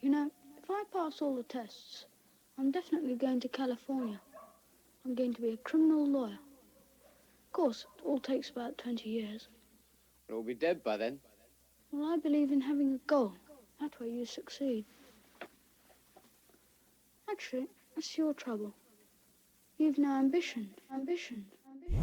You know, if I pass all the tests, I'm definitely going to California. I'm going to be a criminal lawyer. Of course, it all takes about 20 years. We'll be dead by then. Well, I believe in having a goal. That way you succeed. Actually, that's your trouble. You've no ambition. Ambition. All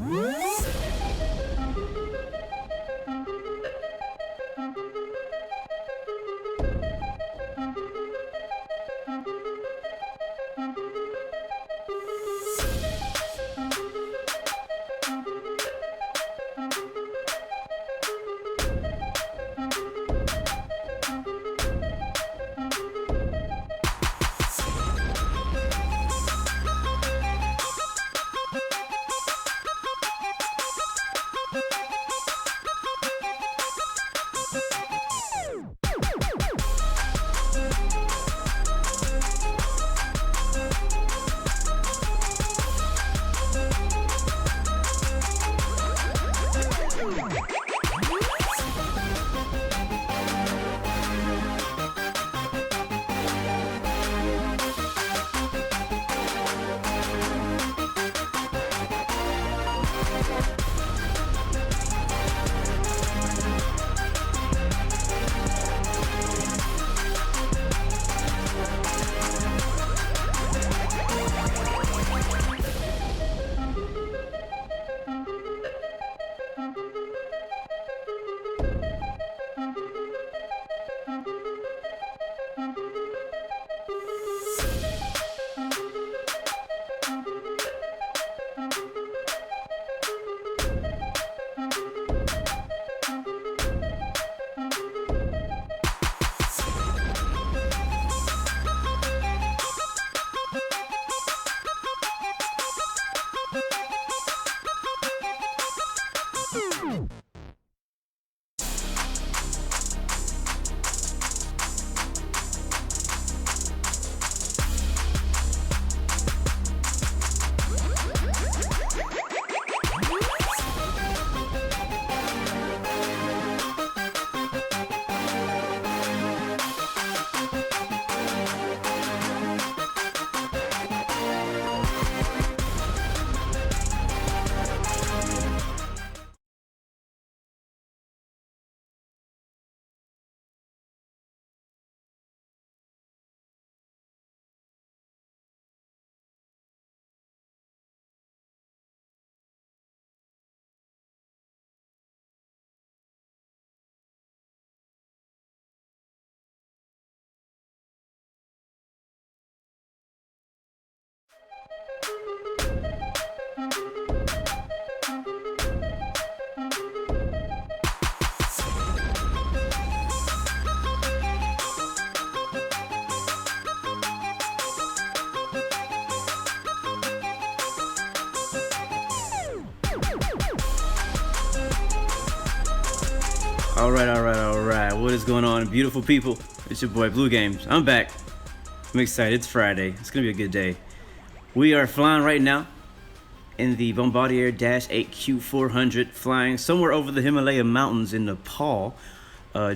right. What is going on, beautiful people? It's your boy Blue Games. I'm back. I'm excited. It's Friday. It's gonna be a good day. We are flying right now in the Bombardier Dash 8 Q400, flying somewhere over the Himalaya mountains in Nepal,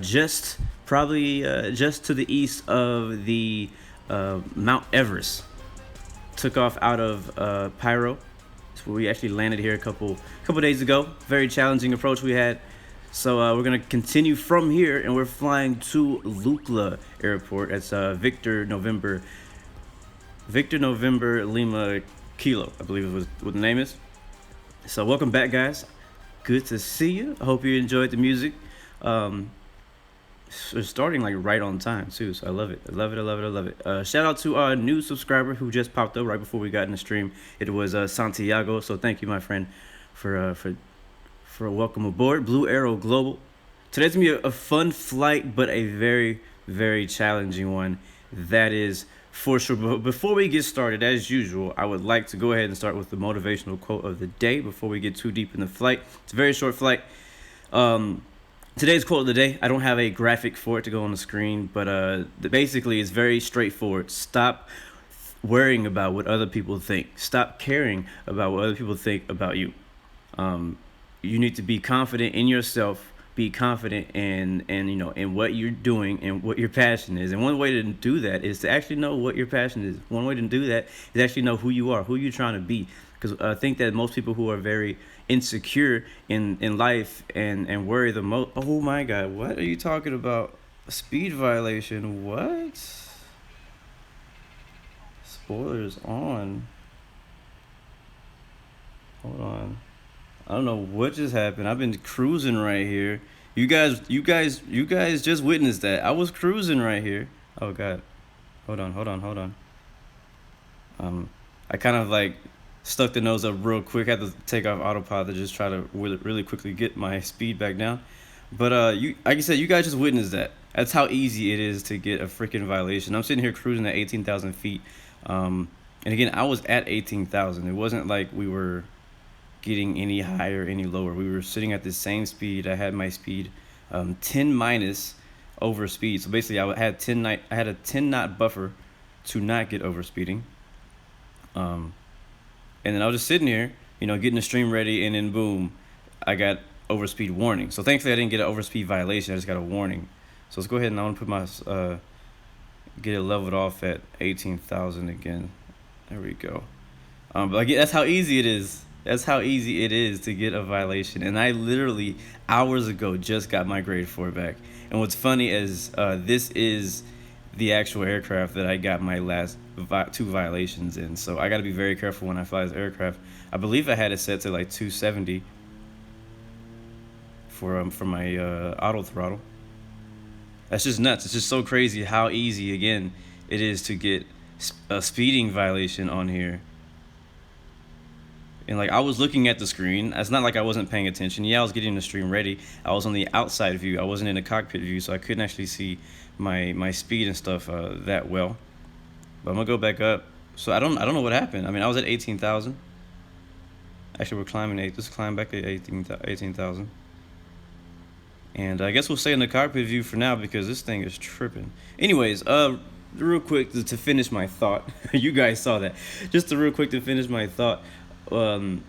just to the east of the Mount Everest. Took off out of Pyro. That's where we actually landed here a couple days ago. Very challenging approach we had. So we're gonna continue from here, and we're flying to Lukla Airport. That's Victor November Lima Kilo, I believe is what the name is. So welcome back, guys. Good to see you. I hope you enjoyed the music. It's starting like right on time too, so I love it. Shout out to our new subscriber who just popped up right before we got in the stream. It was Santiago. So thank you, my friend, for a welcome aboard Blue Arrow Global. Today's gonna be a fun flight, but a very, very challenging one. That is for sure. But before we get started, as usual, I would like to go ahead and start with the motivational quote of the day before we get too deep in the flight. It's a very short flight. Today's quote of the day, I don't have a graphic for it to go on the screen, but basically it's very straightforward. Stop worrying about what other people think. Stop caring about what other people think about you. You need to be confident in yourself, be confident in what you're doing and what your passion is. And one way to do that is to actually know what your passion is. One way to do that is actually know who you are, who you're trying to be. Because I think that most people who are very insecure in life and worry the most. Oh my God, what are you talking about? A speed violation? What? Spoilers on. Hold on. I don't know what just happened. I've been cruising right here. You guys just witnessed that. I was cruising right here. Oh God. Hold on. I kind of like stuck the nose up real quick. Had to take off autopilot to just try to really quickly get my speed back down. But you, like I said, you guys just witnessed that. That's how easy it is to get a freaking violation. I'm sitting here cruising at 18,000 feet. And again, I was at 18,000. It wasn't like we were getting any higher, any lower. We were sitting at the same speed. I had my speed 10 minus over speed. So basically, I had a 10 knot buffer to not get over speeding. And then I was just sitting here, getting the stream ready, and then boom, I got overspeed warning. So thankfully, I didn't get an overspeed violation. I just got a warning. So let's go ahead and I want to put my get it leveled off at 18,000 again. There we go. But again, that's how easy it is. That's how easy it is to get a violation. And I literally, hours ago, just got my grade 4 back. And what's funny is this is the actual aircraft that I got my last 2 violations in. So I got to be very careful when I fly this aircraft. I believe I had it set to like 270 for my auto throttle. That's just nuts. It's just so crazy how easy, again, it is to get a speeding violation on here. And like, I was looking at the screen. It's not like I wasn't paying attention. Yeah, I was getting the stream ready. I was on the outside view. I wasn't in the cockpit view, so I couldn't actually see my speed and stuff that well. But I'm gonna go back up. So I don't know what happened. I mean, I was at 18,000. Actually, we're climbing Let's climb back to 18,000. And I guess we'll stay in the cockpit view for now because this thing is tripping. Anyways, real quick to finish my thought. You guys saw that. Just real quick to finish my thought. Don't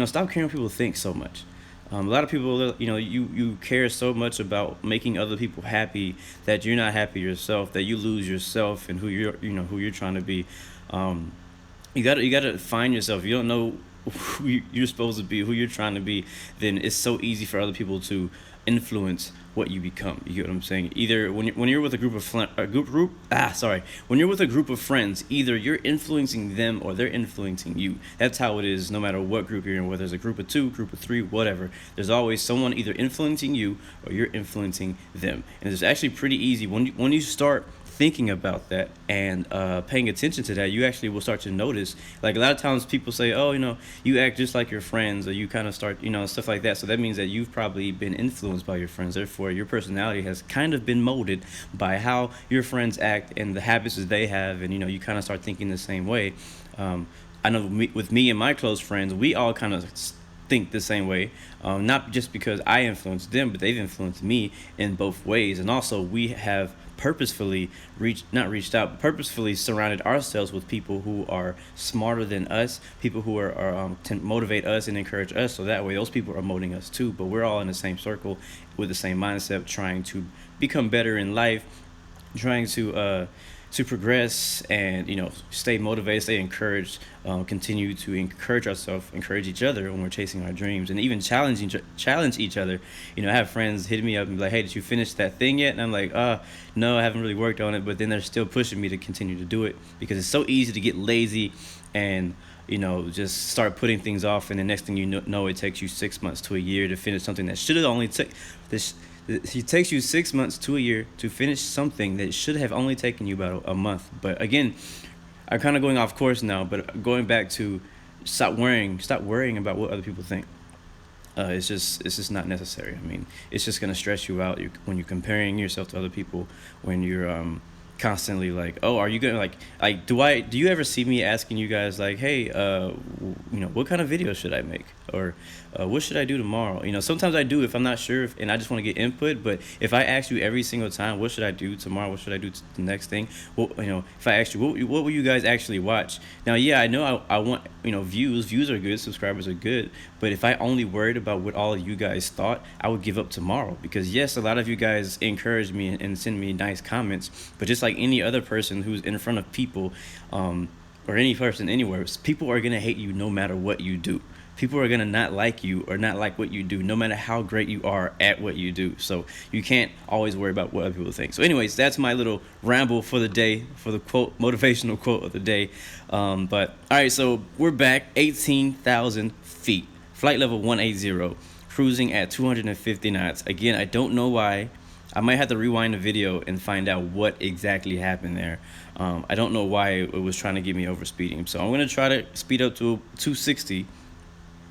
stop caring what people think so much. A lot of people, you care so much about making other people happy that you're not happy yourself, that you lose yourself and who you're trying to be. You gotta find yourself. You don't know who you're supposed to be, who you're trying to be. Then it's so easy for other people to influence what you become. You get what I'm saying? Either when you're with when you're with a group of friends, either you're influencing them or they're influencing you. That's how it is, no matter what group you're in, whether it's a group of 2, group of 3, whatever. There's always someone either influencing you or you're influencing them. And it's actually pretty easy when you start thinking about that and paying attention to that. You actually will start to notice, like, a lot of times people say, oh, you act just like your friends, or you kind of start, stuff like that. So that means that you've probably been influenced by your friends. Therefore, your personality has kind of been molded by how your friends act and the habits that they have, and you kind of start thinking the same way. I know with me and my close friends, we all kind of think the same way, not just because I influenced them, but they've influenced me in both ways. And also, we have purposefully purposefully surrounded ourselves with people who are smarter than us, people who are to motivate us and encourage us, so that way those people are motivating us too. But we're all in the same circle with the same mindset, trying to become better in life, trying to progress and stay motivated, stay encouraged, continue to encourage ourselves, encourage each other when we're chasing our dreams, and even challenge each other. I have friends hitting me up and be like, hey, did you finish that thing yet? And I'm like, no, I haven't really worked on it. But then they're still pushing me to continue to do it, because it's so easy to get lazy and just start putting things off, and the next thing you know, it takes you 6 months to a year to finish something that should have only took this. It takes you 6 months to a year to finish something that should have only taken you about a month. But again, I'm kind of going off course now, but going back to stop worrying about what other people think. It's just not necessary. I mean, it's just gonna stress you out when you're comparing yourself to other people, when you're constantly like, oh, are you gonna like do you ever see me asking you guys like, hey, what kind of video should I make, or what should I do tomorrow? Sometimes I do if I'm not sure and I just want to get input. But if I ask you every single time, what should I do tomorrow, what should I do the next thing, well, if I ask you what will you guys actually watch? Now, yeah, I know I want views are good, subscribers are good, but if I only worried about what all of you guys thought, I would give up tomorrow. Because yes, a lot of you guys encourage me and send me nice comments, but just like any other person who's in front of people, or any person anywhere, people are gonna hate you no matter what you do. People are gonna not like you or not like what you do, no matter how great you are at what you do. So you can't always worry about what other people think. So anyways, that's my little ramble for the day, for the motivational quote of the day. But all right, so we're back, 18,000 feet, flight level 180, cruising at 250 knots. Again, I don't know why. I might have to rewind the video and find out what exactly happened there. I don't know why it was trying to get me over speeding. So I'm gonna try to speed up to 260.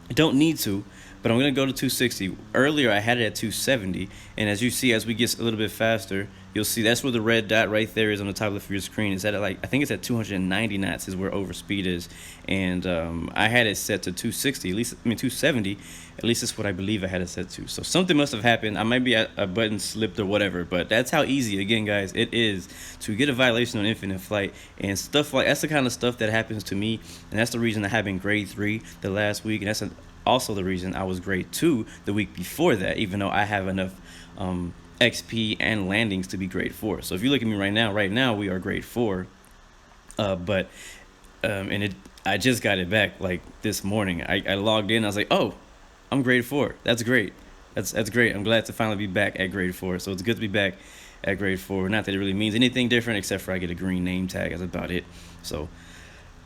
I don't need to, but I'm going to go to 260. Earlier, I had it at 270, and as you see, as we get a little bit faster, you'll see that's where the red dot right there is on the top left of your screen. It's at I think it's at 290 knots is where overspeed is, and I had it set to 260, 270. At least that's what I believe I had it set to. So something must have happened. I might be a button slipped or whatever, but that's how easy, again, guys, it is to get a violation on infinite flight. And stuff like that's the kind of stuff that happens to me, and that's the reason I have been grade 3 the last week, and that's also the reason I was grade 2 the week before that, even though I have enough XP and landings to be grade 4. So if you look at me right now we are grade 4, I just got it back like this morning. I logged in, I was like, oh, I'm grade 4. That's great. That's great. I'm glad to finally be back at grade 4. So it's good to be back at grade 4. Not that it really means anything different, except for I get a green name tag. That's about it. So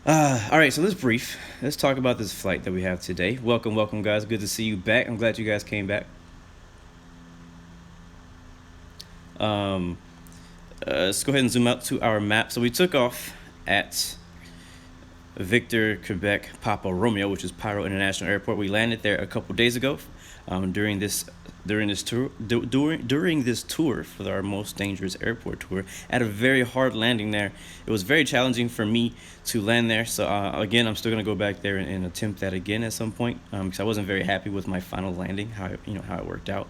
all right, so let's talk about this flight that we have today. Welcome guys, good to see you back. I'm glad you guys came back. Let's go ahead and zoom out to our map. So we took off at Victor, Quebec, Papa Romeo, which is Pyro International Airport. We landed there a couple days ago during this tour for our most dangerous airport tour. Had a very hard landing there. It was very challenging for me to land there. So again, I'm still gonna go back there and attempt that again at some point, because I wasn't very happy with my final landing, how it worked out.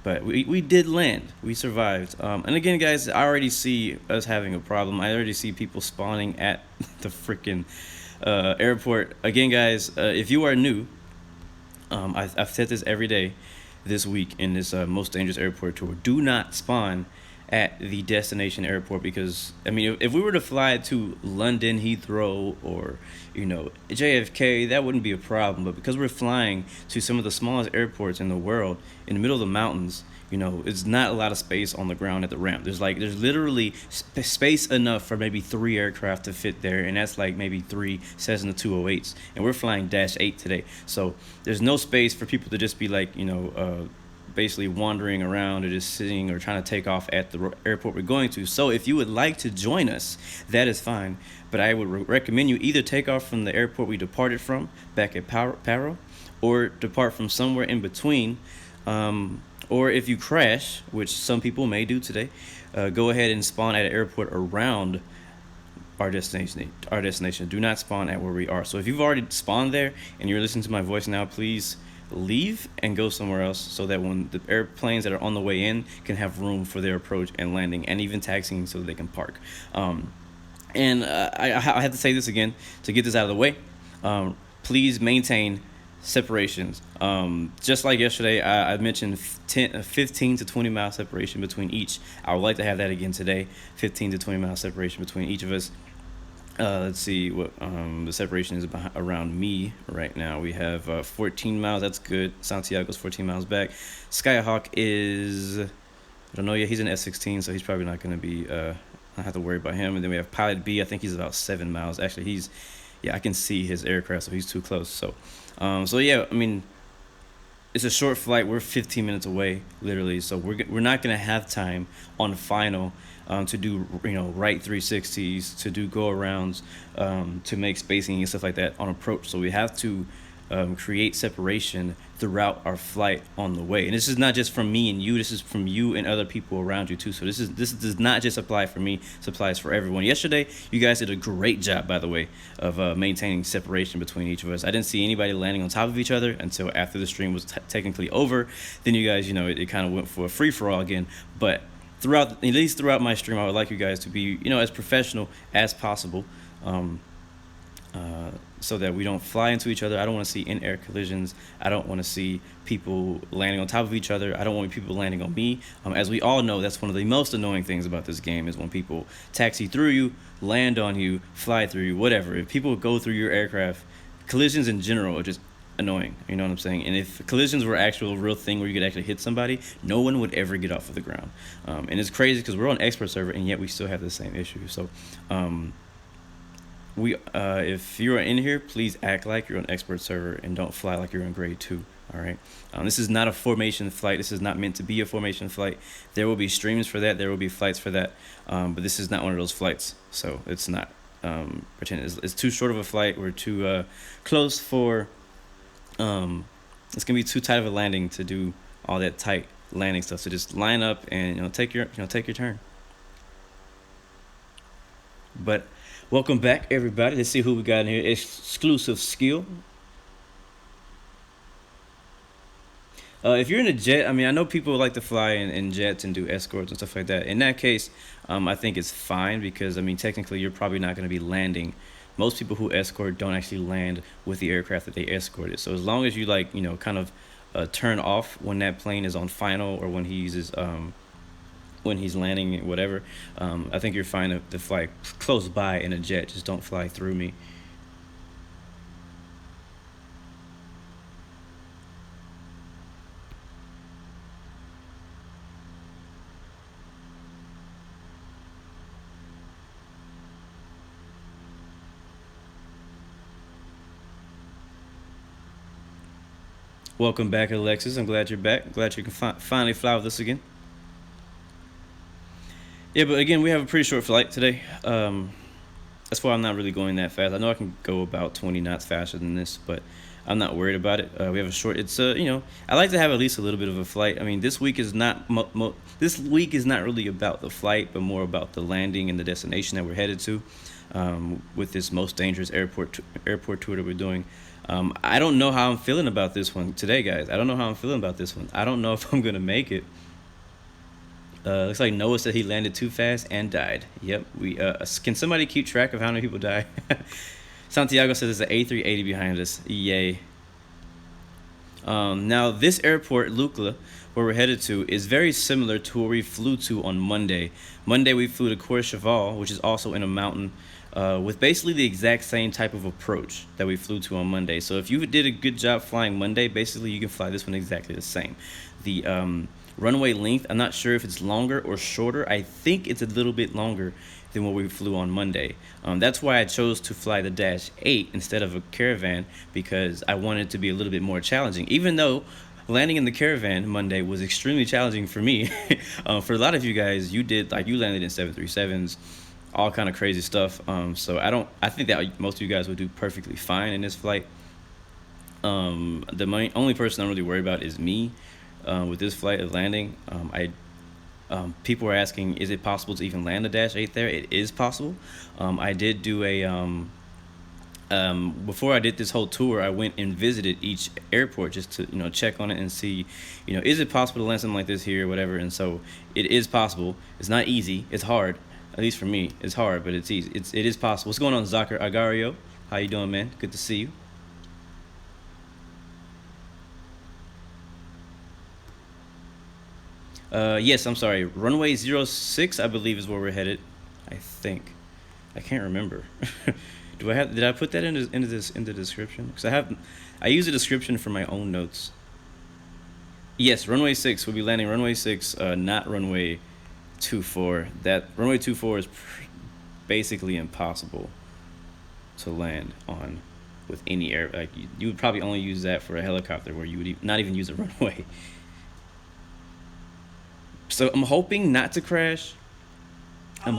But we did land. We survived. And again, guys, I already see us having a problem. I already see people spawning at the freaking airport. Again, guys, if you are new, I've said this every day this week in this most dangerous airport tour. Do not spawn at the destination airport, because I mean, if we were to fly to London Heathrow or JFK, that wouldn't be a problem. But because we're flying to some of the smallest airports in the world in the middle of the mountains, it's not a lot of space on the ground at the ramp. There's literally space enough for maybe 3 aircraft to fit there, and that's like maybe 3 Cessna 208s, and we're flying -8 today. So there's no space for people to just be like basically wandering around or just sitting or trying to take off at the airport we're going to. So if you would like to join us, that is fine, but I would recommend you either take off from the airport we departed from back at Paro, or depart from somewhere in between, or if you crash, which some people may do today, go ahead and spawn at an airport around our destination. Do not spawn at where we are. So if you've already spawned there and you're listening to my voice now, please leave and go somewhere else, so that when the airplanes that are on the way in can have room for their approach and landing, and even taxiing so that they can park. I have to say this again to get this out of the way. Please maintain separations. Just like yesterday, I mentioned 15 to 20 mile separation between each. I would like to have that again today. 15 to 20 mile separation between each of us. Let's see what the separation is around me right now. We have 14 miles. That's good. Santiago's 14 miles back. Skyhawk is, I don't know yet. He's an F-16, so he's probably not going to be. I have to worry about him. And then we have Pilot B. I think he's about 7 miles. Actually, I can see his aircraft, so he's too close. So yeah, I mean, it's a short flight. We're 15 minutes away, literally. So we're not gonna have time on final to do right 360s, to do go arounds, to make spacing and stuff like that on approach. So we have to create separation throughout our flight on the way. And this is not just from me and you, this is from you and other people around you too. So this does not just apply for me, it applies for everyone. Yesterday, you guys did a great job, by the way, of maintaining separation between each of us. I didn't see anybody landing on top of each other until after the stream was technically over. Then you guys, it kind of went for a free-for-all again. But at least throughout my stream, I would like you guys to be, as professional as possible. So that we don't fly into each other. I don't want to see in-air collisions. I don't want to see people landing on top of each other. I don't want people landing on me. As we all know, that's one of the most annoying things about this game is when people taxi through you, land on you, fly through you, whatever. If people go through your aircraft, collisions in general are just annoying. You know what I'm saying? And if collisions were actual real thing where you could actually hit somebody, no one would ever get off of the ground. And it's crazy because we're on expert server and yet we still have the same issue. So, if you're in here, please act like you're on expert server and don't fly like you're in grade 2. All right. This is not a formation flight. This is not meant to be a formation flight. There will be streams for that. There will be flights for that. But this is not one of those flights. So it's not pretend it's too short of a flight. We're too close for. It's gonna be too tight of a landing to do all that tight landing stuff. So just line up and take your turn. But welcome back, everybody. Let's see who we got in here. Exclusive skill. If you're in a jet, I know people like to fly in jets and do escorts and stuff like that. In that case, I think it's fine because, technically you're probably not going to be landing. Most people who escort don't actually land with the aircraft that they escorted. So as long as you kind of turn off when that plane is on final or when he uses when he's landing, whatever, I think you're fine to fly close by in a jet. Just don't fly through me. Welcome back, Alexis. I'm glad you're back. Glad you can finally fly with us again. Yeah, but again, we have a pretty short flight today. That's why I'm not really going that fast. I know I can go about 20 knots faster than this, but I'm not worried about it. We have a short. It's I like to have at least a little bit of a flight. This week is not really about the flight, but more about the landing and the destination that we're headed to. With this most dangerous airport tour that we're doing. I don't know how I'm feeling about this one today, guys. I don't know how I'm feeling about this one. I don't know if I'm gonna make it. Looks like Noah said he landed too fast and died. Yep. Can somebody keep track of how many people die? Santiago says there's an A380 behind us. Yay. Now this airport, Lukla, where we're headed to, is very similar to where we flew to on Monday. Monday we flew to Courchevel, which is also in a mountain, with basically the exact same type of approach that we flew to on Monday. So if you did a good job flying Monday, basically you can fly this one exactly the same. The runway length, I'm not sure if it's longer or shorter. I think it's a little bit longer than what we flew on Monday. That's why I chose to fly the Dash 8 instead of a Caravan, because I wanted it to be a little bit more challenging, even though landing in the Caravan Monday was extremely challenging for me. For a lot of you guys, you landed in 737s, all kind of crazy stuff. So I think that most of you guys would do perfectly fine in this flight. The only person I'm really worried about is me. With this flight of landing, people are asking, is it possible to even land a Dash 8 there? It is possible. I did do before I did this whole tour, I went and visited each airport just to check on it and see, is it possible to land something like this here or whatever. And so it is possible. It's not easy. It's hard. At least for me, it's hard, but it's easy. It is possible. What's going on, Zakir Agario? How you doing, man? Good to see you. Yes, I'm sorry. Runway 06, I believe, is where we're headed. I think. I can't remember. Did I put that in the description? Because I use a description for my own notes. Yes, runway 6. We'll be landing runway 6, not runway 24. That runway 24 is basically impossible to land on with any air. Like you would probably only use that for a helicopter, where you would not even use a runway. So I'm hoping not to crash. But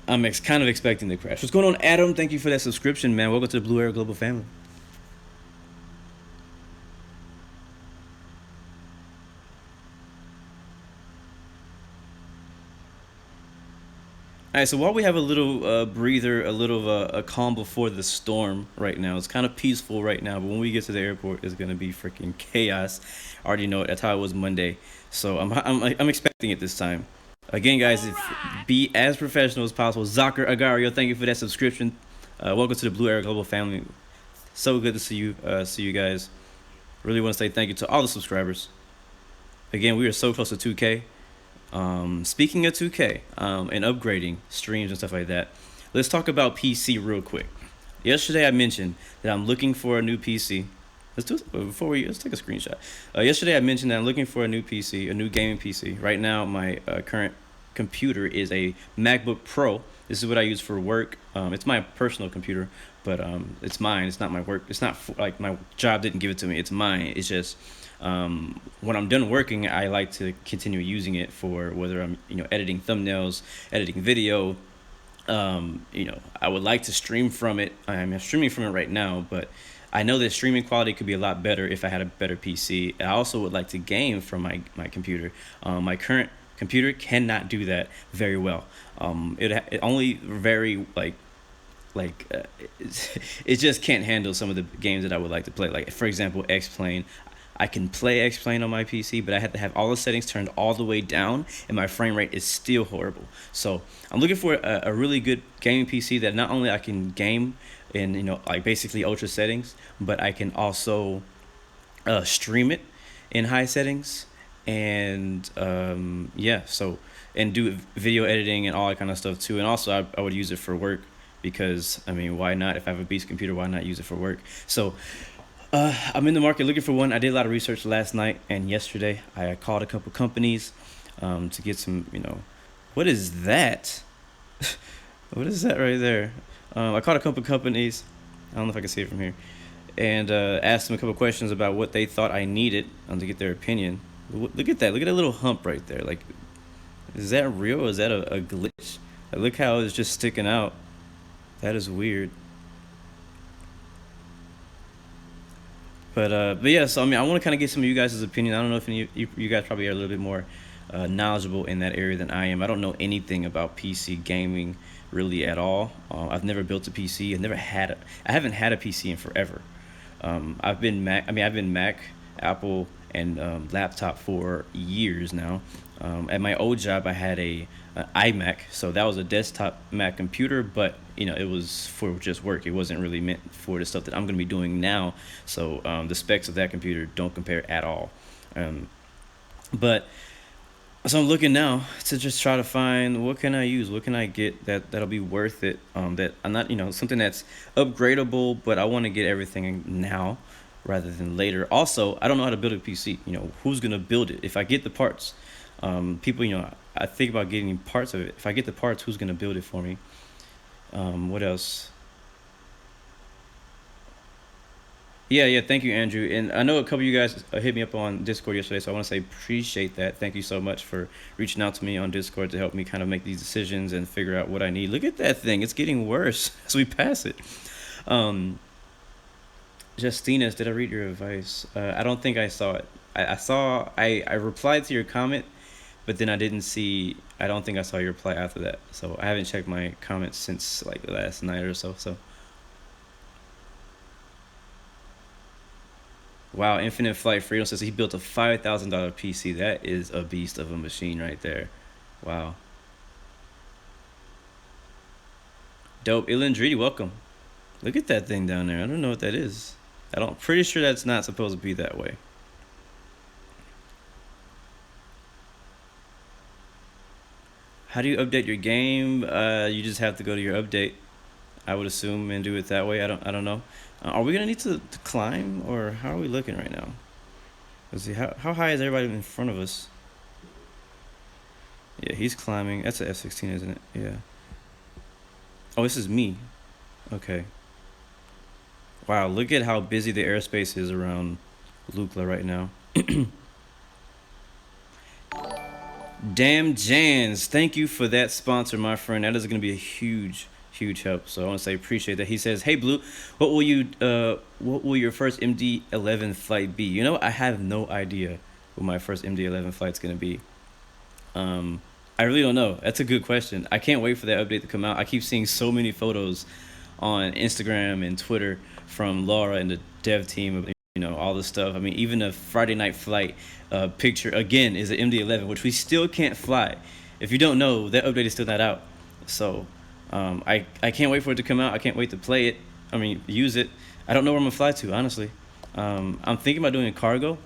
I'm kind of expecting to crash. What's going on, Adam? Thank you for that subscription, man. Welcome to the Blu Arrow Global family. All right, so while we have a little breather, a little a calm before the storm right now, it's kind of peaceful right now. But when we get to the airport, it's gonna be freaking chaos. I already know it. That's how it was Monday, so I'm expecting it this time. Again, guys, be as professional as possible. Zakir Agario, thank you for that subscription. Welcome to the Blue Arrow Global family. So good to see you. See you guys. Really want to say thank you to all the subscribers. Again, we are so close to 2K. Speaking of 2K and upgrading streams and stuff like that, let's talk about PC real quick. Yesterday I mentioned that I'm looking for a new PC. Let's take a screenshot. Yesterday I mentioned that I'm looking for a new PC, a new gaming PC. Right now my current computer is a MacBook Pro. This is what I use for work. It's my personal computer, but it's mine. It's not my work. It's not like my job didn't give it to me. It's mine. It's just when I'm done working, I like to continue using it for whether I'm editing thumbnails, editing video. I would like to stream from it. I'm streaming from it right now, but I know that streaming quality could be a lot better if I had a better PC. I also would like to game from my computer. My current computer cannot do that very well. It only very it just can't handle some of the games that I would like to play. Like for example, X-Plane. I can play X-Plane on my PC, but I have to have all the settings turned all the way down, and my frame rate is still horrible. So I'm looking for a really good gaming PC that not only I can game in basically ultra settings, but I can also stream it in high settings, and and do video editing and all that kind of stuff too. And also I would use it for work because why not? If I have a beast computer, why not use it for work? So I'm in the market looking for one. I did a lot of research last night and yesterday. I called a couple companies to get some, what is that? What is that right there? I called a couple companies. I don't know if I can see it from here. And asked them a couple questions about what they thought I needed to get their opinion. Look at that. Look at that little hump right there. Like, is that real or is that a glitch? Like, look how it's just sticking out. That is weird. But yeah, so I want to kind of get some of you guys' opinion. I don't know if any you guys probably are a little bit more knowledgeable in that area than I am. I don't know anything about PC gaming really at all. I've never built a PC. I haven't had a PC in forever. I've been Mac, Apple, and laptop for years now. At my old job, I had an iMac, so that was a desktop Mac computer, but it was for just work. It wasn't really meant for the stuff that I'm going to be doing now. So the specs of that computer don't compare at all. But so I'm looking now to just try to find what can I use, what can I get that'll be worth it. That I'm not something that's upgradable, but I want to get everything now rather than later. Also, I don't know how to build a PC. Who's going to build it? If I get the parts, people, I think about getting parts of it. If I get the parts, who's going to build it for me? What else? Yeah, thank you, Andrew. And I know a couple of you guys hit me up on Discord yesterday, so I want to say appreciate that. Thank you so much for reaching out to me on Discord to help me kind of make these decisions and figure out what I need. Look at that thing. It's getting worse as we pass it. Justinas, did I read your advice? I don't think I saw it. I replied to your comment, but then I don't think I saw your reply after that. So I haven't checked my comments since like last night or so. Wow, Infinite Flight Freedom says he built a $5,000 PC. That is a beast of a machine right there. Wow. Dope. Ilendridi, welcome. Look at that thing down there. I don't know what that is. Pretty sure that's not supposed to be that way. How do you update your game? You just have to go to your update, I would assume, and do it that way. I don't know. Are we gonna need to climb, or how are we looking right now? Let's see. How high is everybody in front of us? Yeah, he's climbing. That's an F-16, isn't it? Yeah. Oh, this is me. Okay. Wow, look at how busy the airspace is around Lukla right now. Damn Jans, thank you for that sponsor, my friend. That is going to be a huge help. So I want to say appreciate that. He says, "Hey Blue, what will your first MD-11 flight be?" I have no idea what my first MD-11 flight's going to be. I really don't know. That's a good question. I can't wait for that update to come out. I keep seeing so many photos on Instagram and Twitter from Laura and the dev team of all this stuff. I mean, even a Friday night flight picture again is an MD-11, which we still can't fly. If you don't know, that update is still not out. So I can't wait for it to come out. I can't wait to play it. I mean, use it. I don't know where I'm gonna fly to, honestly. I'm thinking about doing a cargo.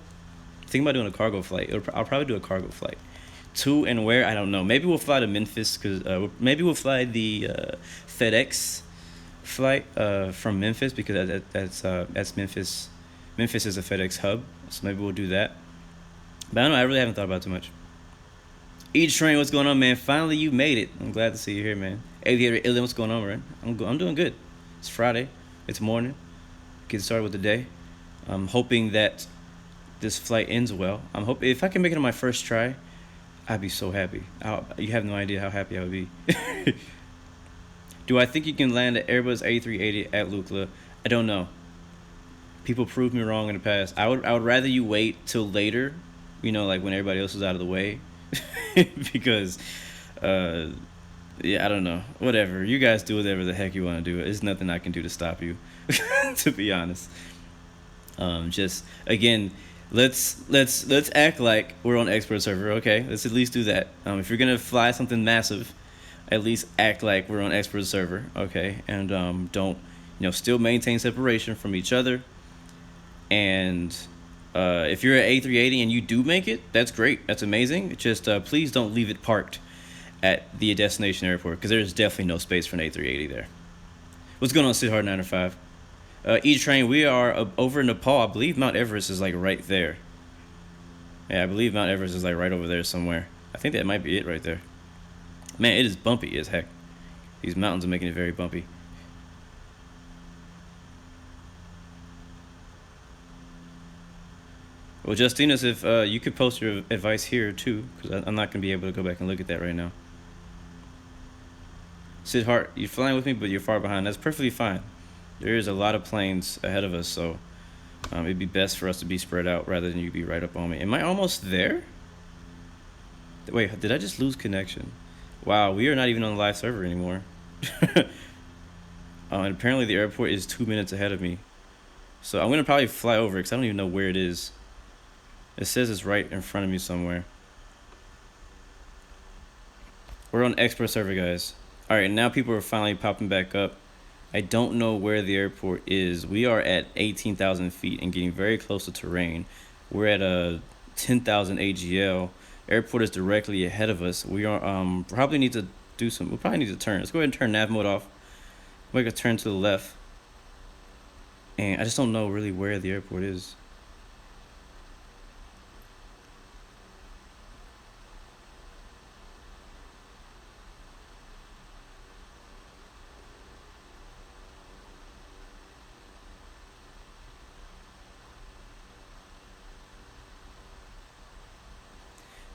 Thinking about doing a cargo flight. I'll probably do a cargo flight. To and where, I don't know. Maybe we'll fly to Memphis because maybe we'll fly the FedEx flight from Memphis because that's Memphis. Memphis is a FedEx hub, so maybe we'll do that. But I don't know. I really haven't thought about it too much. Each Train, what's going on, man? Finally, you made it. I'm glad to see you here, man. Aviator Alien, what's going on, man? I'm doing good. It's Friday. It's morning. Get started with the day. I'm hoping that this flight ends well. I'm hoping if I can make it on my first try, I'd be so happy. You have no idea how happy I would be. Do I think you can land an Airbus A380 at Lukla? I don't know. People proved me wrong in the past. I would rather you wait till later, like when everybody else is out of the way, because, yeah, I don't know. Whatever. You guys do whatever the heck you want to do. There's nothing I can do to stop you, to be honest. Just again. Let's act like we're on expert server, okay? Let's at least do that. If you're gonna fly something massive, at least act like we're on expert server, okay? And don't, still maintain separation from each other. And if you're at A380 and you do make it, that's great. That's amazing. Just please don't leave it parked at the destination airport because there's definitely no space for an A380 there. What's going on, Sidhard 905? Each Train, we are over in Nepal. I believe Mount Everest is like right there. Yeah, I believe Mount Everest is like right over there somewhere. I think that might be it right there. Man, it is bumpy as heck. These mountains are making it very bumpy. Well, Justinas, if you could post your advice here too, because I'm not going to be able to go back and look at that right now. Sid Hart, you're flying with me, but you're far behind. That's perfectly fine. There is a lot of planes ahead of us, so it'd be best for us to be spread out rather than you be right up on me. Am I almost there? Wait, did I just lose connection? Wow, we are not even on the live server anymore. And apparently the airport is 2 minutes ahead of me. So I'm going to probably fly over it because I don't even know where it is. It says it's right in front of me somewhere. We're on expert server, guys. All right, now people are finally popping back up. I don't know where the airport is. We are at 18,000 feet and getting very close to terrain. We're at a 10,000 AGL. Airport is directly ahead of us. We are probably need to do some. We'll probably need to turn. Let's go ahead and turn nav mode off. Make a turn to the left. And I just don't know really where the airport is.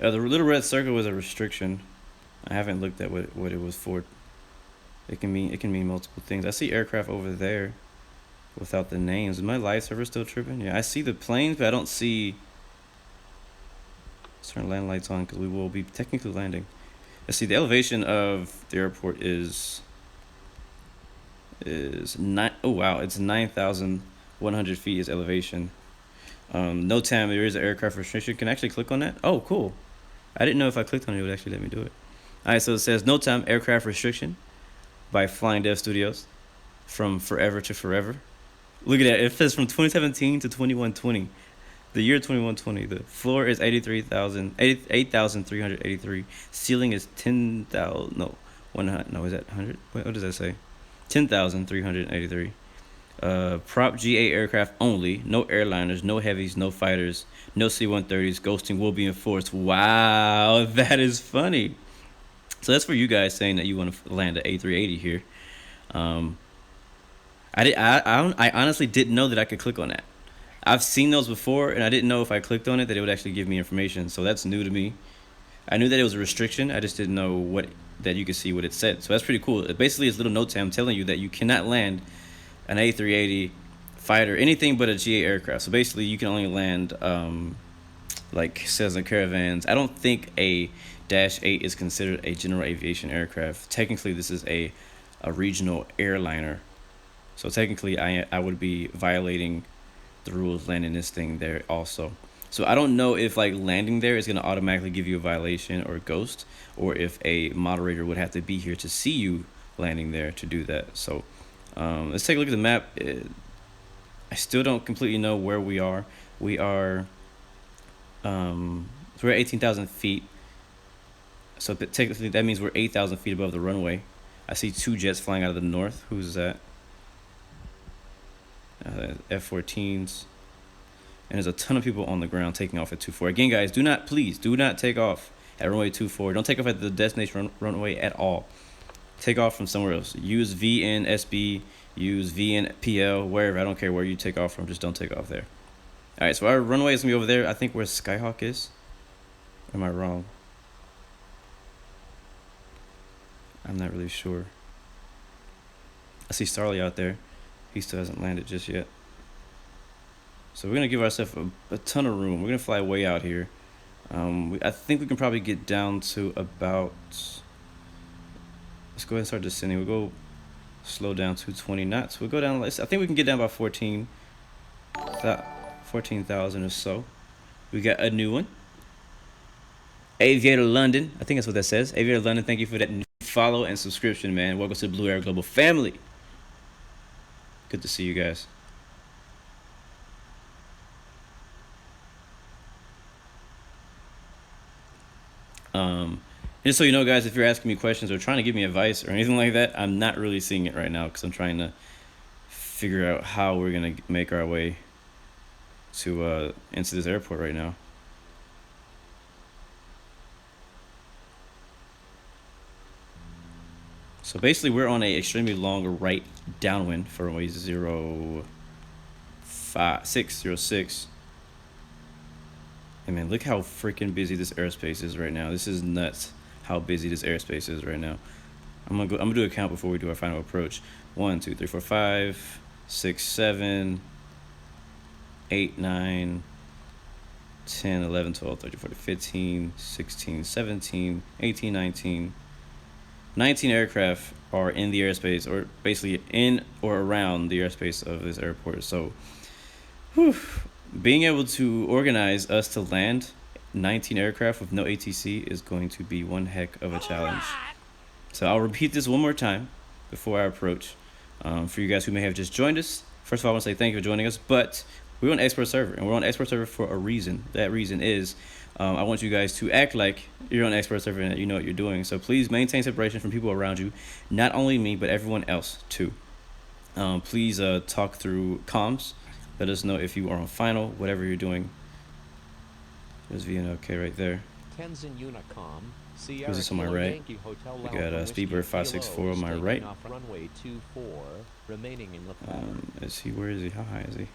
The little red circle was a restriction. I haven't looked at what it was for. It can mean multiple things. I see aircraft over there without the names. Is my live server still tripping? Yeah, I see the planes, but I don't see. Let's turn land lights on because we will be technically landing. Let's see, the elevation of the airport is nine. Oh wow, it's 9,100 feet is elevation. No time. There is an aircraft restriction. Can I actually click on that? Oh, cool. I didn't know if I clicked on it, it would actually let me do it. All right, so it says no time aircraft restriction by Flying Dev Studios from forever to forever. Look at that. It says from 2017 to 2120. The year 2120. The floor is 8,383. Ceiling is 10,000. No, 100. No, is that 100? What does that say? 10,383. Prop GA aircraft only. No airliners, no heavies, no fighters, no C-130s. Ghosting will be enforced. Wow, that is funny. So that's for you guys saying that you want to land an A380 here. I honestly didn't know that I could click on that. I've seen those before, and I didn't know if I clicked on it that it would actually give me information. So that's new to me. I knew that it was a restriction. I just didn't know that you could see what it said. So that's pretty cool. It basically is little notes I'm telling you that you cannot land an A380 fighter, anything but a GA aircraft. So basically you can only land like Cessna Caravans. I don't think a Dash 8 is considered a general aviation aircraft. Technically, this is a regional airliner. So technically, I would be violating the rules landing this thing there also. So I don't know if like landing there is going to automatically give you a violation or a ghost, or if a moderator would have to be here to see you landing there to do that. So let's take a look at the map. I still don't completely know where we are. We are so we're at 18,000 feet. So technically that means we're 8,000 feet above the runway. I see 2 jets flying out of the north. Who's that? F-14s. And there's a ton of people on the ground taking off at 24. Again, guys, please do not take off at runway 24. Don't take off at the destination runway at all. Take off from somewhere else. Use VNSB, use VNPL, wherever. I don't care where you take off from. Just don't take off there. All right, so our runway is going to be over there. I think where Skyhawk is. Or am I wrong? I'm not really sure. I see Starley out there. He still hasn't landed just yet. So we're going to give ourselves a ton of room. We're going to fly way out here. I think we can probably get down to about... Let's go ahead and start descending. We'll go slow down to 20 knots. We'll go down... I think we can get down about 14,000 or so. We got a new one. Aviator London. I think that's what that says. Aviator London, thank you for that new follow and subscription, man. Welcome to the Blu Arrow Global family. Good to see you guys. Just so you know, guys, if you're asking me questions or trying to give me advice or anything like that, I'm not really seeing it right now because I'm trying to figure out how we're gonna make our way to into this airport right now. So basically, we're on a extremely long right downwind for runway 0606. Hey man, look how freaking busy this airspace is right now. This is nuts. How busy this airspace is right now. I'm gonna do a count before we do our final approach. 1, 2, 3, 4, 5, 6, 7, 8, 9, 10, 11, 12, 13, 14, 15, 16, 17, 18, 19. 19 aircraft are in the airspace, or basically in or around the airspace of this airport. So, being able to organize us to land 19 aircraft with no ATC is going to be one heck of a challenge. So I'll repeat this one more time before I approach. For you guys who may have just joined us, first of all, I want to say thank you for joining us. But we're on expert server, and we're on expert server for a reason. That reason is I want you guys to act like you're on expert server and that you know what you're doing. So please maintain separation from people around you, not only me but everyone else too. Please talk through comms. Let us know if you are on final, whatever you're doing. There's VNLK right there. Who's this on my right? We got Speedbird 564 on my right. Is he? Where is he? How high is he?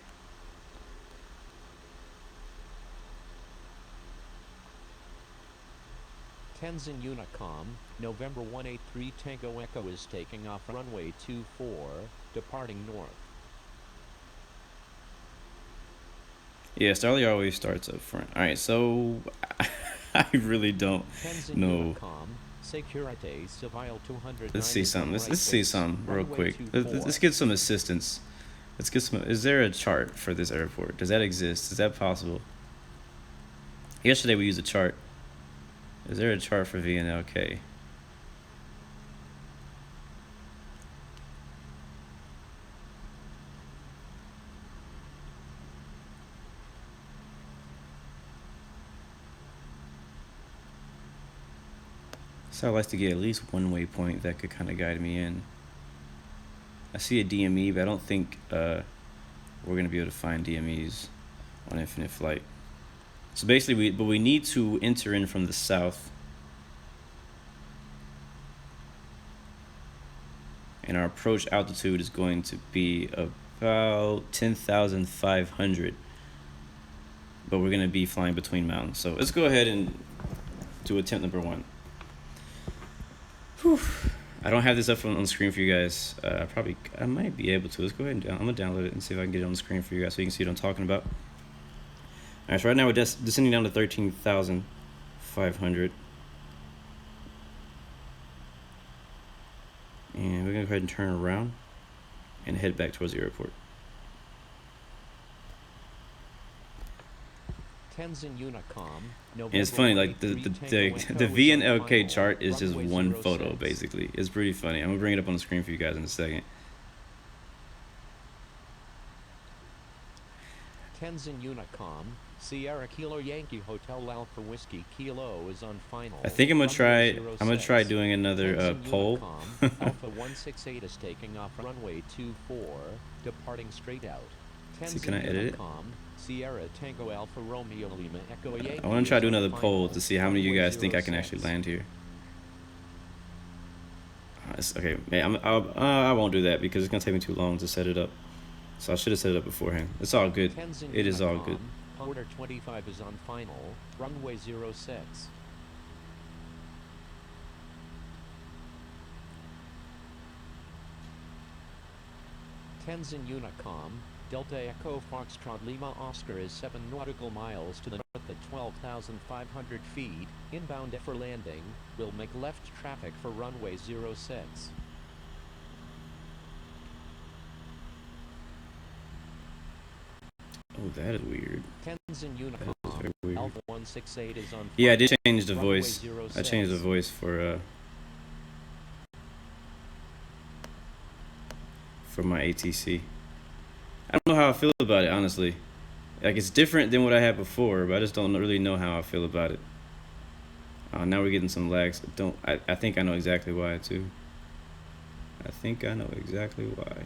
Tenzin Unicom, November 183 Tango Echo is taking off runway 24, departing north. Yeah, Starley always starts up front. All right, so I really don't know. Let's see something. Let's see something real quick. Let's get some assistance. Let's get some. Is there a chart for this airport? Does that exist? Is that possible? Yesterday we used a chart. Is there a chart for VNLK? So I'd like to get at least one waypoint that could kind of guide me in. I see a DME, but I don't think we're going to be able to find DMEs on Infinite Flight. So basically, we need to enter in from the south. And our approach altitude is going to be about 10,500. But we're going to be flying between mountains. So let's go ahead and do attempt number 1. Whew. I don't have this up on the screen for you guys. I might be able to. Let's go ahead and I'm going to download it and see if I can get it on the screen for you guys so you can see what I'm talking about. Alright, so right now we're descending down to 13,500. And we're gonna go ahead and turn around and head back towards the airport. Tenzin Unicom. And it's funny, like the VNLK chart is just one photo, basically. It's pretty funny. I'm gonna bring it up on the screen for you guys in a second. Tenzin Unicom. Sierra Kilo Yankee Hotel Alpha Whiskey Kilo is on final. I think I'm gonna try doing another poll. Alpha 168 is taking off runway 24, departing straight out. See, can I edit it? Sierra Tango Alpha Romeo Lima Echo Yankee. I want to try to do another poll to see how many of you guys think I can actually land here. Okay, man, I won't do that because it's gonna take me too long to set it up. So I should have set it up beforehand. It's all good. It is all good. Order 25 is on final. Runway 06. Tenzin Unicom. Delta Echo Foxtrot Lima Oscar is 7 nautical miles to the north at 12,500 feet. Inbound for landing. Will make left traffic for runway 06. Oh, that is weird. Tenzin Unicom. Weird. Alpha 168 is on. Yeah, I did change the Runway voice. 06. I changed the voice for my ATC. I don't know how I feel about it, honestly. Like, it's different than what I had before, but I just don't really know how I feel about it. Now we're getting some lags. I think I know exactly why too. I think I know exactly why.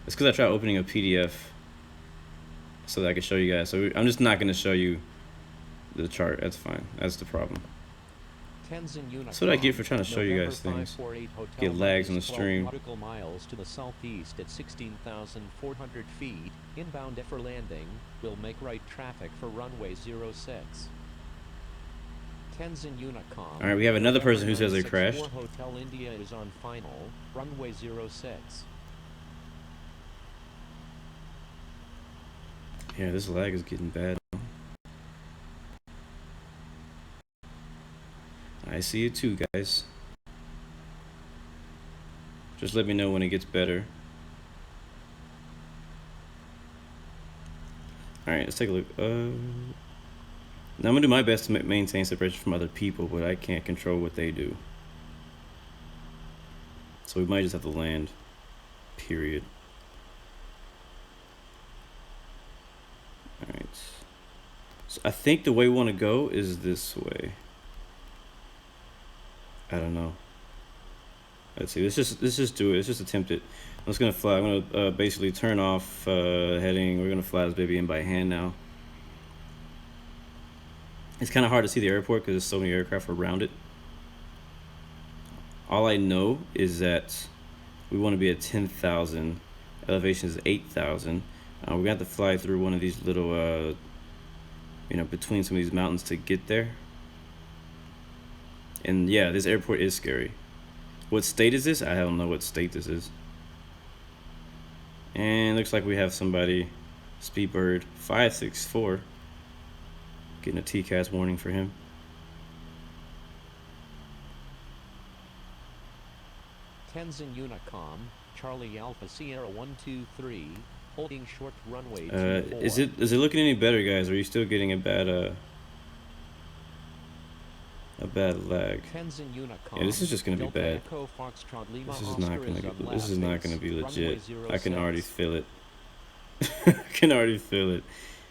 It's because I tried opening a PDF so that I could show you guys. So I'm just not going to show you the chart. That's fine. That's the problem. That's what I get for trying to show you guys things. Get lags on the stream. Nautical miles to the southeast at 16,400 feet. Inbound for landing. Will make right traffic for runway 06. Tenzin Unicom. All right, we have another person who says they crashed. Hotel India is on final. Runway 06. Yeah, this lag is getting bad. I see it too, guys. Just let me know when it gets better. Alright, let's take a look. Now I'm gonna do my best to maintain separation from other people, but I can't control what they do. So we might just have to land. Period. Alright. So I think the way we want to go is this way. I don't know. Let's see. Let's just do it. Let's just attempt it. I'm just gonna fly. I'm gonna basically turn off heading. We're gonna fly this baby in by hand now. It's kind of hard to see the airport because there's so many aircraft around it. All I know is that we want to be at 10,000. Elevation is 8,000. We're gonna have to fly through one of these little, between some of these mountains to get there. And yeah, this airport is scary. What state is this? I don't know what state this is. And looks like we have somebody, Speedbird 564, getting a TCAS warning for him. Tenzin Unicom, Charlie Alpha Sierra 123, holding short runway 24. Is it looking any better, guys? Or are you still getting a bad lag? Yeah, this is just gonna be bad. This is not gonna be legit. I can already feel it. I can already feel it.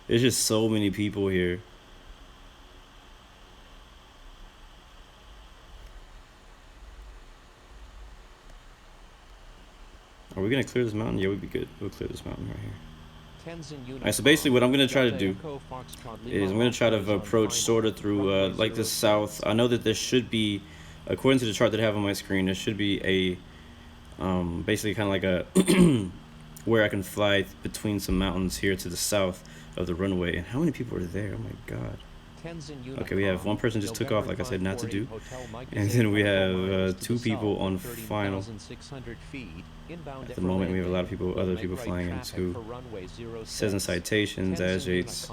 There's just so many people here. Are we gonna clear this mountain? Yeah, we'd be good. We'll clear this mountain right here. Alright, so basically what I'm going to try to do is I'm going to try to approach sort of through like the south. I know that there should be, according to the chart that I have on my screen, there should be a basically kind of like a where I can fly between some mountains here to the south of the runway. And how many people are there? Oh my god. Okay, we have one person just took off, like I said, not to do. And then we have 2 people on final. At the moment, we have a lot of people, other people flying into. Says in citations, agitates,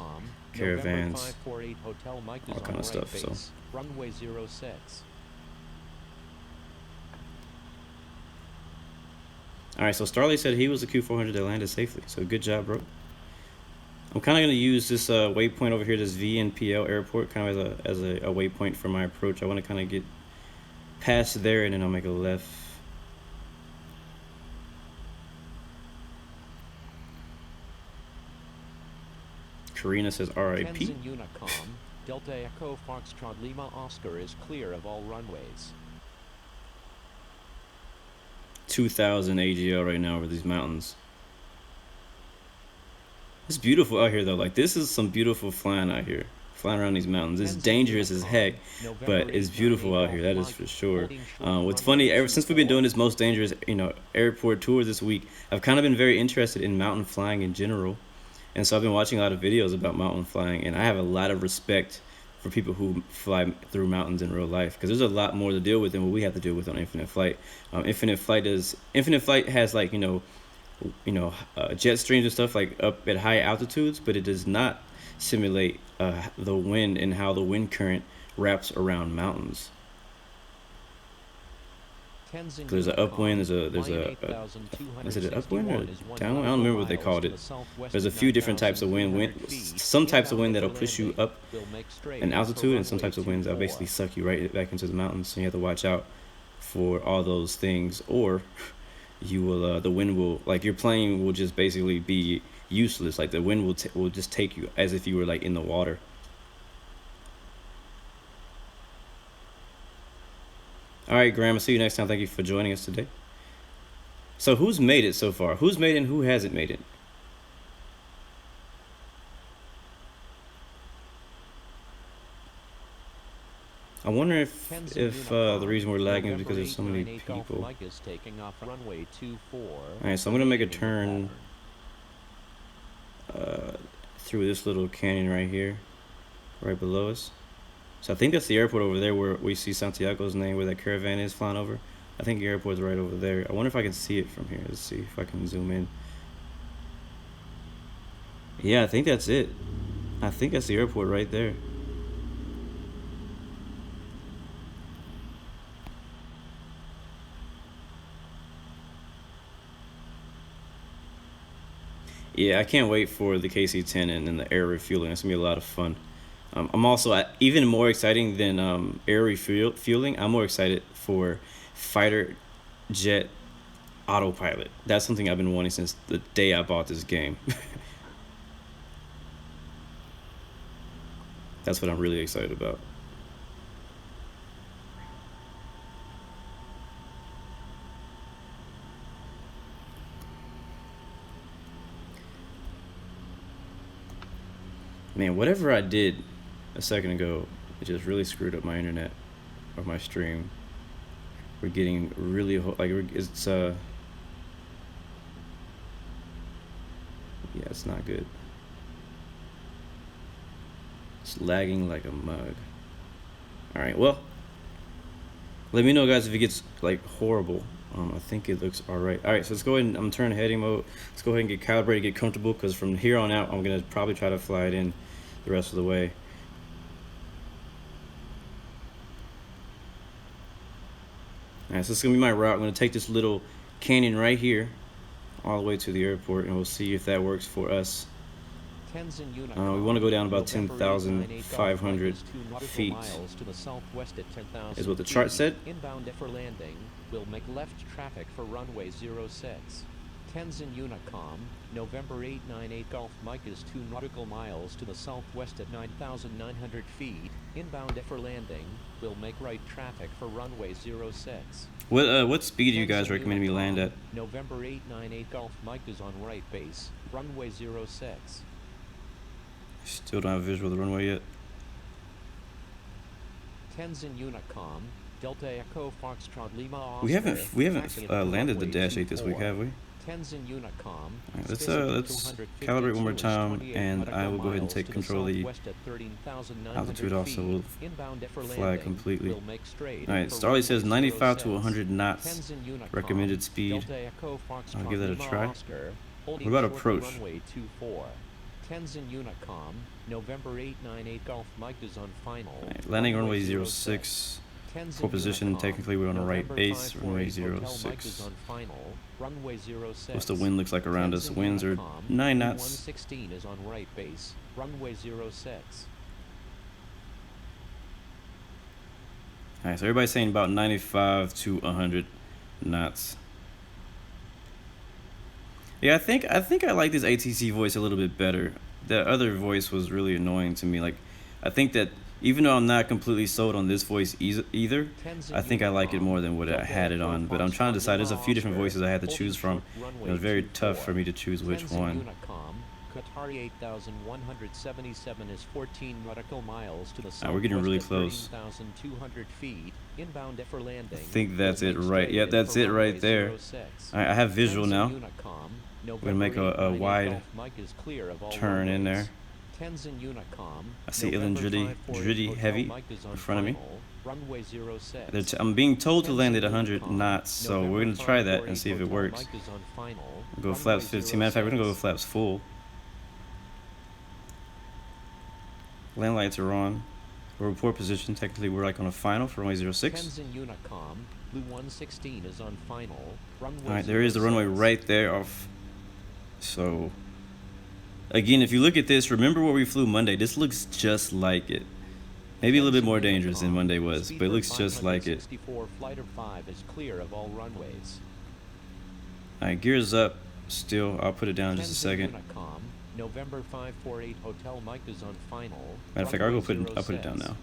caravans, all kind of stuff. So. Runway 06. All right, so Starley said he was the Q400 that landed safely. So good job, bro. I'm kind of going to use this waypoint over here, this VNPL airport, kind of as a waypoint for my approach. I want to kind of get past there, and then I'll make a left. Karina says RIP. Tenzin Unicom, Delta Echo Foxtrot Lima Oscar is clear of all runways. 2,000 AGL right now over these mountains. It's beautiful out here though. Like, this is some beautiful flying out here. Flying around these mountains. It's dangerous as heck, but it's beautiful out here. That is for sure. What's funny, ever since we've been doing this most dangerous, airport tour this week, I've kind of been very interested in mountain flying in general. And so I've been watching a lot of videos about mountain flying, and I have a lot of respect for people who fly through mountains in real life, because there's a lot more to deal with than what we have to deal with on Infinite Flight. Infinite Flight has like jet streams and stuff like up at high altitudes, but it does not simulate the wind and how the wind current wraps around mountains. There's an upwind, is it an upwind or downwind? I don't remember what they called it. There's a few different types of wind. Some types of wind that'll push you up in altitude, and some types of winds that'll basically suck you right back into the mountains. So you have to watch out for all those things, or you will the wind will, like, your plane will just basically be useless. Like, the wind will just take you as if you were like in the water. All right, Graham, I'll see you next time. Thank you for joining us today. So who's made it so far? Who's made it and who hasn't made it? I wonder if the reason we're lagging is because there's so many people. All right, so I'm going to make a turn through this little canyon right here, right below us. So I think that's the airport over there where we see Santiago's name, where that caravan is flying over. I think the airport's right over there. I wonder if I can see it from here. Let's see if I can zoom in. Yeah, I think that's it. I think that's the airport right there. Yeah, I can't wait for the KC-10 and then the air refueling. It's going to be a lot of fun. I'm also even more exciting than air refueling. I'm more excited for fighter jet autopilot. That's something I've been wanting since the day I bought this game. That's what I'm really excited about. Man, whatever I did a second ago, it just really screwed up my internet or my stream. We're getting really it's yeah, it's not good. It's lagging like a mug. All right, well, let me know, guys, if it gets like horrible. I think it looks all right. All right, so let's go ahead and I'm turning heading mode. Let's go ahead and get calibrated, get comfortable, because from here on out, I'm gonna probably try to fly it in the rest of the way. All right, so this is gonna be my route. I'm gonna take this little canyon right here all the way to the airport, and we'll see if that works for us. We want to go down about 10,500 feet is what the chart said. Inbound for landing will make left traffic for runway 06. Tenzin Unicom, November 898 Golf Mike is 2 nautical miles to the southwest at 9,900 feet. Inbound for landing will make right traffic for runway 06. What speed do you guys recommend me land at? November 898 Golf Mike is on right base, runway 06. Still don't have a visual of the runway yet. Tenzin Unicom, Delta Echo Foxtrot Lima Oscar. We haven't landed the Dash 8 this week, have we? Tenzin Unicom. Right, let's calibrate one more time, and I will go ahead and take control of the altitude off, so we'll fly completely. All right, Starley says 95 to 100 knots recommended speed. I'll give that a try. What about approach? Tenzin Unicom, November 898 Golf Mike is on final. Right, landing runway 06. Pole position, technically we're on the right base, runway 06. What's the wind looks like around us? Winds are 9 knots. 116 is on right base, runway 06. Alright, so everybody's saying about 95 to 100 knots. Yeah, I think I like this ATC voice a little bit better. The other voice was really annoying to me. Like, I think that even though I'm not completely sold on this voice either, I think I like it more than what I had it on. But I'm trying to decide. There's a few different voices I had to choose from. It was very tough for me to choose which one. Qatari 8,177 is 14 nautical miles to the south. We're getting really close. 13,200 feet. Inbound for landing. I think that's it right. Yeah, that's it right there. I have visual now. We're gonna make a wide turn in there. I see Ilan Driddy heavy in front of me. I'm being told to land at 100 knots, so we're going to try that and see if it works. We'll go flaps 15. Matter of fact, we're going to go flaps full. Land lights are on. We're report position. Technically, we're like on a final for runway 06. Alright, there is the runway right there off. So... again, if you look at this, remember where we flew Monday. This looks just like it. Maybe a little bit more dangerous than Monday was, but it looks just like it. Alright, gears up still. I'll put it down in just a second. November 548 Hotel Mike is on final. Matter of fact, I'll put it down now.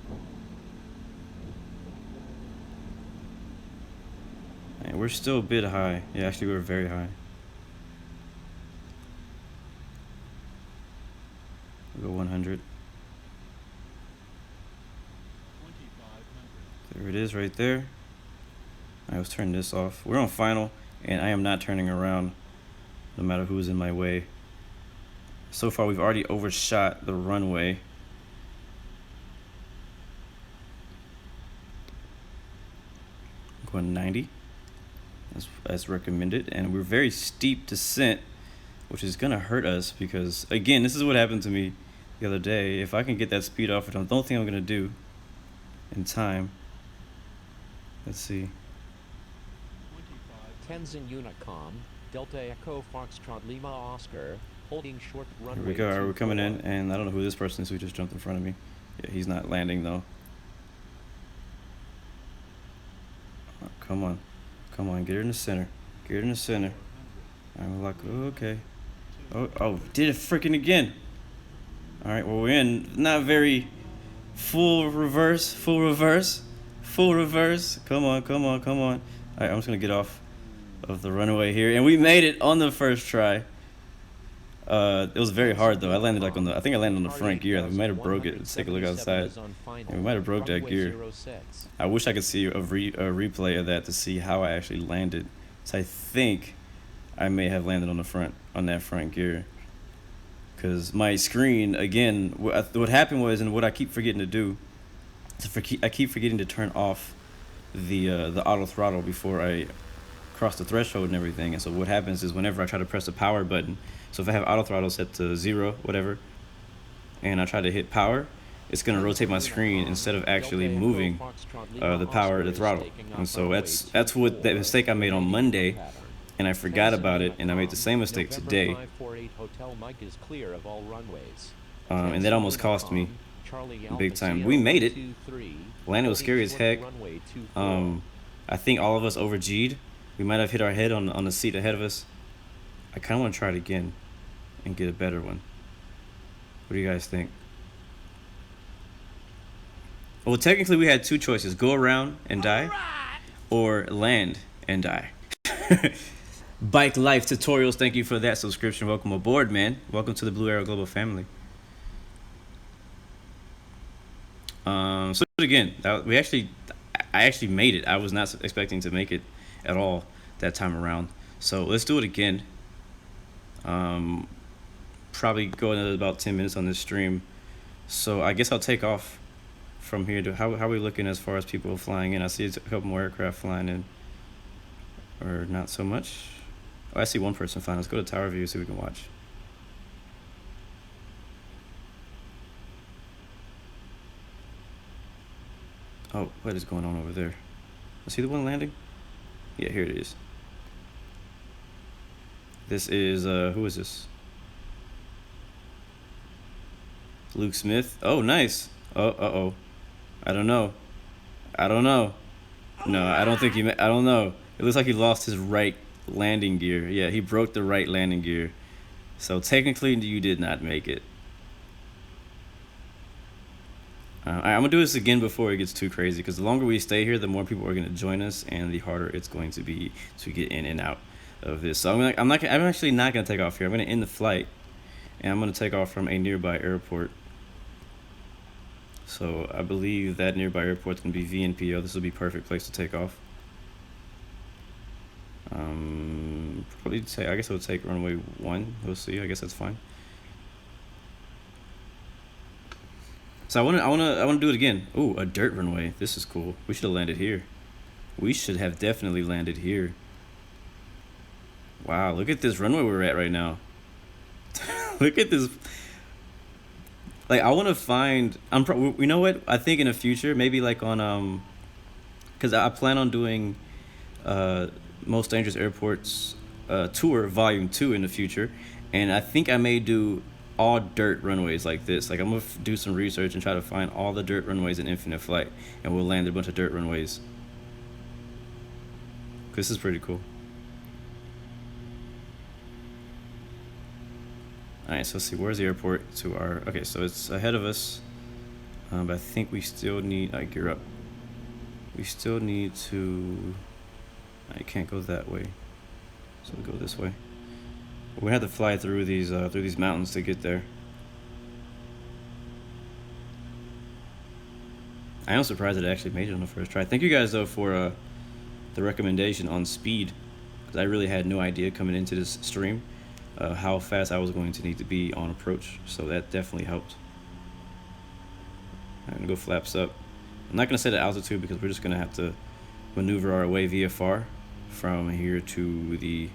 Alright, we're still a bit high. Yeah, actually we're very high. We'll go 100. There it is right there. I was turning this off. We're on final, and I am not turning around no matter who's in my way. So far, we've already overshot the runway. I'm going 90 as recommended, and we're very steep descent, which is gonna hurt us because, again, this is what happened to me the other day. If I can get that speed off, which I don't think I'm gonna do in time. Let's see. Tenzin Unicom, Delta Echo Foxtrot Lima Oscar, holding short runway. Here we go. All right, we're coming in, and I don't know who this person is who just jumped in front of me. Yeah, he's not landing though. Oh, come on, come on, get her in the center. Get her in the center. I'm like, okay. Oh, did it freaking again. All right, well, we're in not very full reverse. Come on. All right, I'm just gonna get off of the runway here, and we made it on the first try. It was very hard though. I landed like I think I landed on the front gear. We might have broke it. Let's take a look outside. Yeah, we might have broke that gear. I wish I could see a replay of that to see how I actually landed. So I think I may have landed on that front gear. Because my screen, again, what happened was, and what I keep forgetting to do, I keep forgetting to turn off the auto throttle before I cross the threshold and everything. And so what happens is whenever I try to press the power button, so if I have auto throttle set to 0, whatever, and I try to hit power, it's going to rotate my screen instead of actually moving the throttle. And so that's what that mistake I made on Monday. And I forgot about it, and I made the same mistake today. And that almost cost me big time. We made it. Landing was scary as heck. I think all of us over G'd. We might have hit our head on the seat ahead of us. I kind of want to try it again and get a better one. What do you guys think? Well, technically we had two choices: go around and die, or land and die. Bike Life Tutorials, thank you for that subscription. Welcome aboard, man. Welcome to the Blu Arrow Global family. So again, I actually made it. I was not expecting to make it at all that time around. So let's do it again. Probably go another about 10 minutes on this stream. So I guess I'll take off from here. How are we looking as far as people flying in? I see a couple more aircraft flying in. Or not so much. Oh, I see one person flying. Let's go to tower view, see if we can watch. Oh, what is going on over there? Is he the one landing? Yeah, here it is. This is, who is this? Luke Smith. Oh, nice. Oh, uh-oh. I don't know. No, I don't think I don't know. It looks like he lost his right landing gear. Yeah, he broke the right landing gear. So technically, you did not make it. I'm going to do this again before it gets too crazy, because the longer we stay here, the more people are going to join us, and the harder it's going to be to get in and out of this. So I'm actually not going to take off here. I'm going to end the flight, and I'm going to take off from a nearby airport. So I believe that nearby airport is going to be VNPO. This will be a perfect place to take off. Probably say, I guess it would take runway 1. We'll see. I guess that's fine. So I want to do it again. Ooh, a dirt runway. This is cool. We should have landed here. We should have definitely landed here. Wow, look at this runway we're at right now. Look at this. Like, I want to find. You know what? I think in the future, maybe like on because I plan on doing Most Dangerous Airports tour volume 2 in the future, and I think I may do all dirt runways like this. Like, I'm gonna do some research and try to find all the dirt runways in Infinite Flight, and we'll land a bunch of dirt runways. This is pretty cool. Alright, so let's see, where's the airport to our... Okay, so it's ahead of us, but I think we still need... gear up. We still need to... I can't go that way, so we'll go this way. We have to fly through these mountains to get there. I am surprised that I actually made it on the first try. Thank you guys though for the recommendation on speed, because I really had no idea coming into this stream how fast I was going to need to be on approach. So that definitely helped. I'm gonna go flaps up. I'm not gonna set the altitude because we're just gonna have to maneuver our way VFR from here to the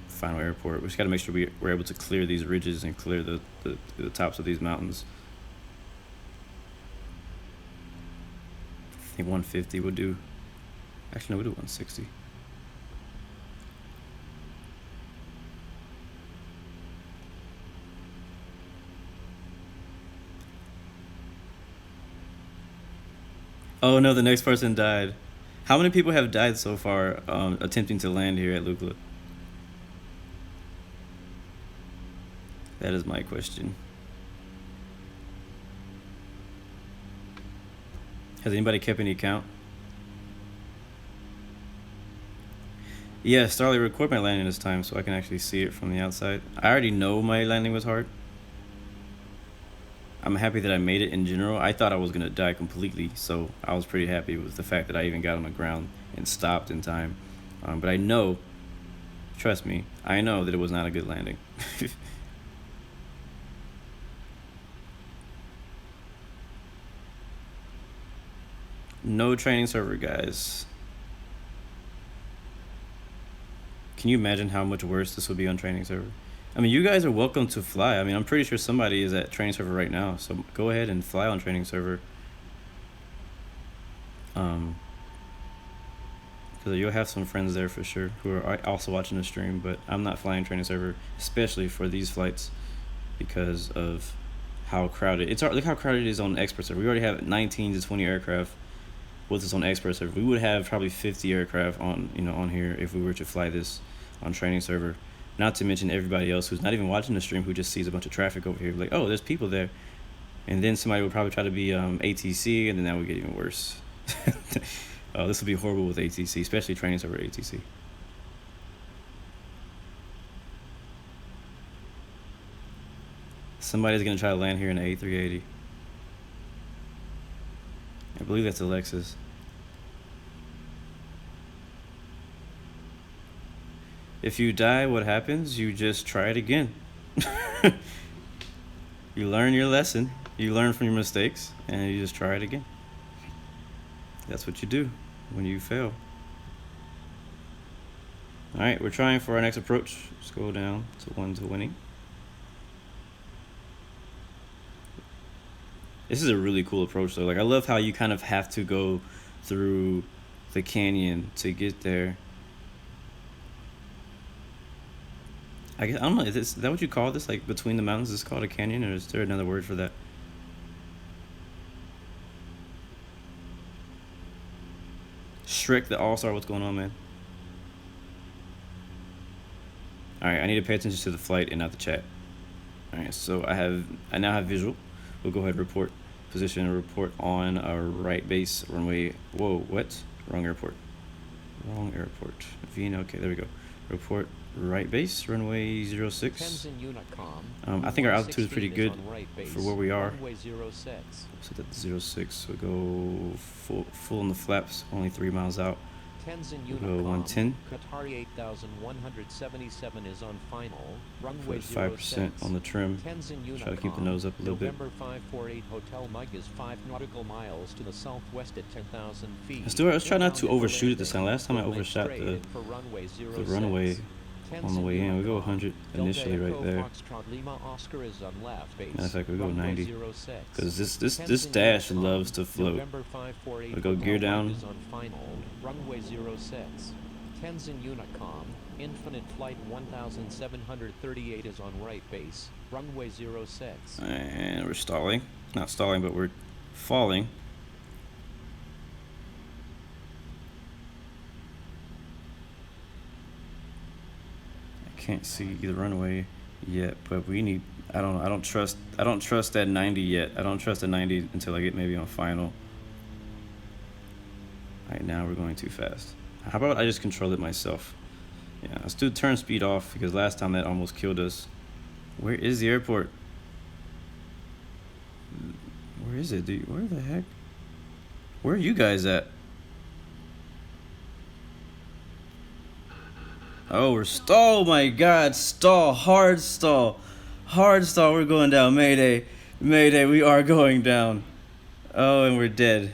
final airport. We just got to make sure we're able to clear these ridges and clear the tops of these mountains. I think 150 would do. Actually, no, we'll do 160. Oh no, the next person died. How many people have died so far attempting to land here at Lukla? That is my question. Has anybody kept any count? Yeah, Starly, record my landing this time so I can actually see it from the outside. I already know my landing was hard. I'm happy that I made it in general. I thought I was going to die completely, so I was pretty happy with the fact that I even got on the ground and stopped in time. But I know, trust me, I know that it was not a good landing. No training server, guys. Can you imagine how much worse this would be on training server? I mean, you guys are welcome to fly. I mean, I'm pretty sure somebody is at training server right now, so go ahead and fly on training server. Because you'll have some friends there for sure who are also watching the stream, but I'm not flying training server, especially for these flights, because of how crowded. Look how crowded it is on expert server. We already have 19 to 20 aircraft with us on expert server. We would have probably 50 aircraft on here if we were to fly this on training server. Not to mention everybody else who's not even watching the stream, who just sees a bunch of traffic over here, like, oh, there's people there. And then somebody would probably try to be ATC, and then that would get even worse. This would be horrible with ATC, especially training server ATC. Somebody's going to try to land here in an A380. I believe that's Alexis. If you die, what happens? You just try it again. You learn your lesson. You learn from your mistakes, and you just try it again. That's what you do when you fail. All right, we're trying for our next approach. Scroll down to 120. This is a really cool approach though. Like, I love how you kind of have to go through the canyon to get there. I guess, I don't know, is that what you call this? Like, between the mountains, is this called a canyon, or is there another word for that? Shrek the All-Star, what's going on, man? Alright, I need to pay attention to the flight and not the chat. Alright, so I now have visual. We'll go ahead and report position and report on our right base runway. Whoa, what? Wrong airport. Wrong airport. VNLK, there we go. Report right base, runway 06. I think our altitude is pretty good for where we are. So that's 06. We'll go full on the flaps, only 3 miles out. We'll go 110. Qatar 8177 is on final. Runway 5% on the trim. Try to keep the nose up a little bit. November 548 Hotel Mike is 5 nautical miles to the southwest at 10,000 feet. Let's try not to overshoot it this time. Last time I overshot the runway on the way in. We go 100 initially right there. Matter of fact, we go 90 because this dash loves to float. We go gear down. Runway 06. Tenzin Unicom. Infinite flight 1738 is on right base. Runway 06. And we're stalling. Not stalling, but we're falling. Can't see the runway yet, but we need, I don't trust that 90 yet. I don't trust the 90 until I get maybe on final. Alright, now we're going too fast. How about I just control it myself? Yeah, let's do turn speed off, because last time that almost killed us. Where is the airport? Where is it, dude? Where the heck? Where are you guys at? Oh, we're stall. Oh my God, stall, hard stall, hard stall. We're going down. Mayday, mayday. We are going down. Oh, and we're dead.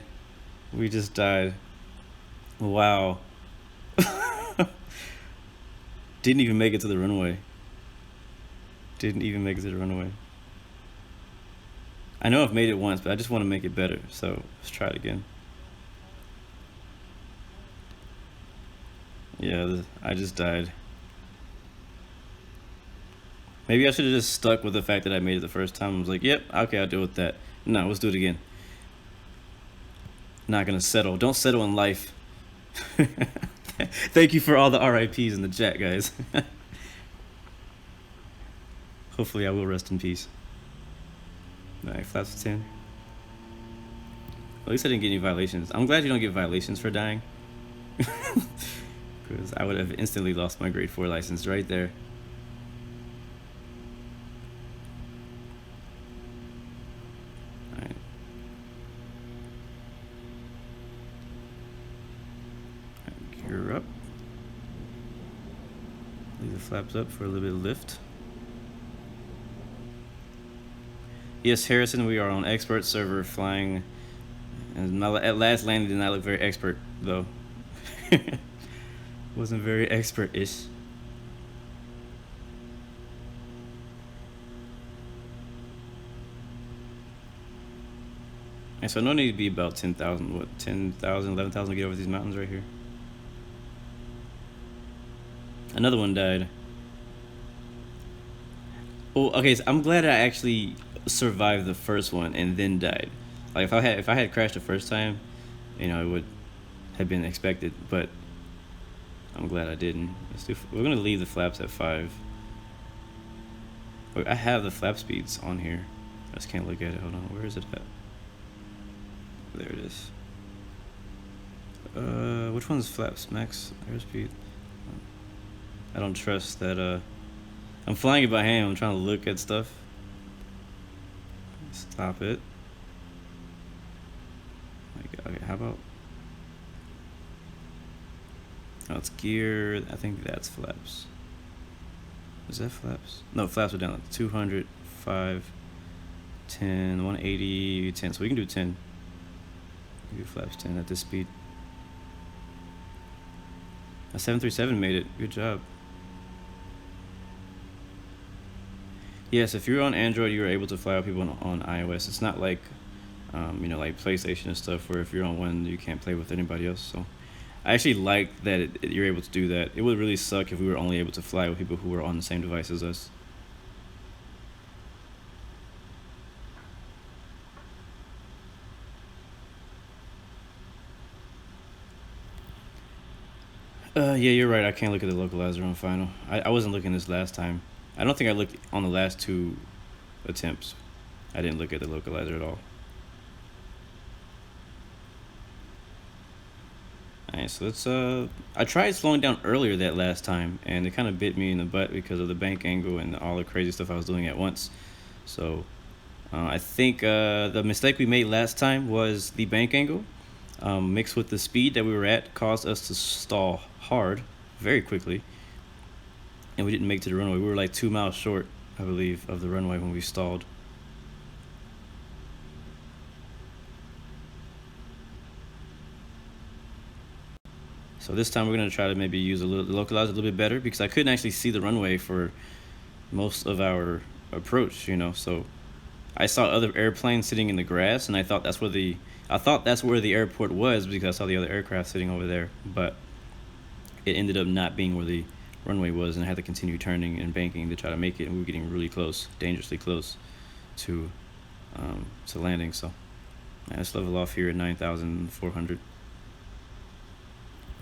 We just died. Wow. Didn't even make it to the runway. Didn't even make it to the runway. I know I've made it once, but I just want to make it better. So let's try it again. Yeah, I just died. Maybe I should have just stuck with the fact that I made it the first time. I was like, yep, okay, I'll deal with that. No, let's do it again. Not gonna settle. Don't settle in life. Thank you for all the RIPs in the chat, guys. Hopefully I will rest in peace. Alright, flaps 10. At least I didn't get any violations. I'm glad you don't get violations for dying. Because I would have instantly lost my grade 4 license right there. Alright. Gear up. Leave the flaps up for a little bit of lift. Yes, Harrison, we are on expert server flying. And my at last landing did not look very expert, though. Wasn't very expert-ish. And so no need to be about 10,000, what, 10,000, 11,000 to get over these mountains right here. Another one died. Oh, okay, so I'm glad I actually survived the first one and then died. Like if I had crashed the first time, you know, it would have been expected, but I'm glad I didn't. We're gonna leave the flaps at 5. I have the flap speeds on here. I just can't look at it. Hold on, where is it at? There it is. Which one's flaps max airspeed? I don't trust that. I'm flying it by hand. I'm trying to look at stuff. Stop it. Okay, how about? Oh, it's gear. I think that's flaps. Is that flaps? No, flaps are down. 200, 5, 10, 180, 10. So we can do 10. We do flaps 10 at this speed. A 737 made it. Good job. Yes, if you're on Android, you're able to fly with people on iOS. It's not like, you know, like PlayStation and stuff, where if you're on one, you can't play with anybody else. So I actually like that you're able to do that. It would really suck if we were only able to fly with people who were on the same device as us. Yeah, you're right. I can't look at the localizer on final. I wasn't looking this last time. I don't think I looked on the last 2 attempts. I didn't look at the localizer at all. Alright, so let's I tried slowing down earlier that last time, and it kind of bit me in the butt because of the bank angle and all the crazy stuff I was doing at once. So I think the mistake we made last time was the bank angle, mixed with the speed that we were at, caused us to stall hard very quickly, and we didn't make it to the runway. We were like 2 miles short, I believe, of the runway when we stalled. So this time we're going to try to maybe use the localizer a little bit better, because I couldn't actually see the runway for most of our approach, you know. So I saw other airplanes sitting in the grass, and I thought that's where the airport was, because I saw the other aircraft sitting over there. But it ended up not being where the runway was, and I had to continue turning and banking to try to make it, and we were getting really close, dangerously close to landing. So let's level off here at 9,400.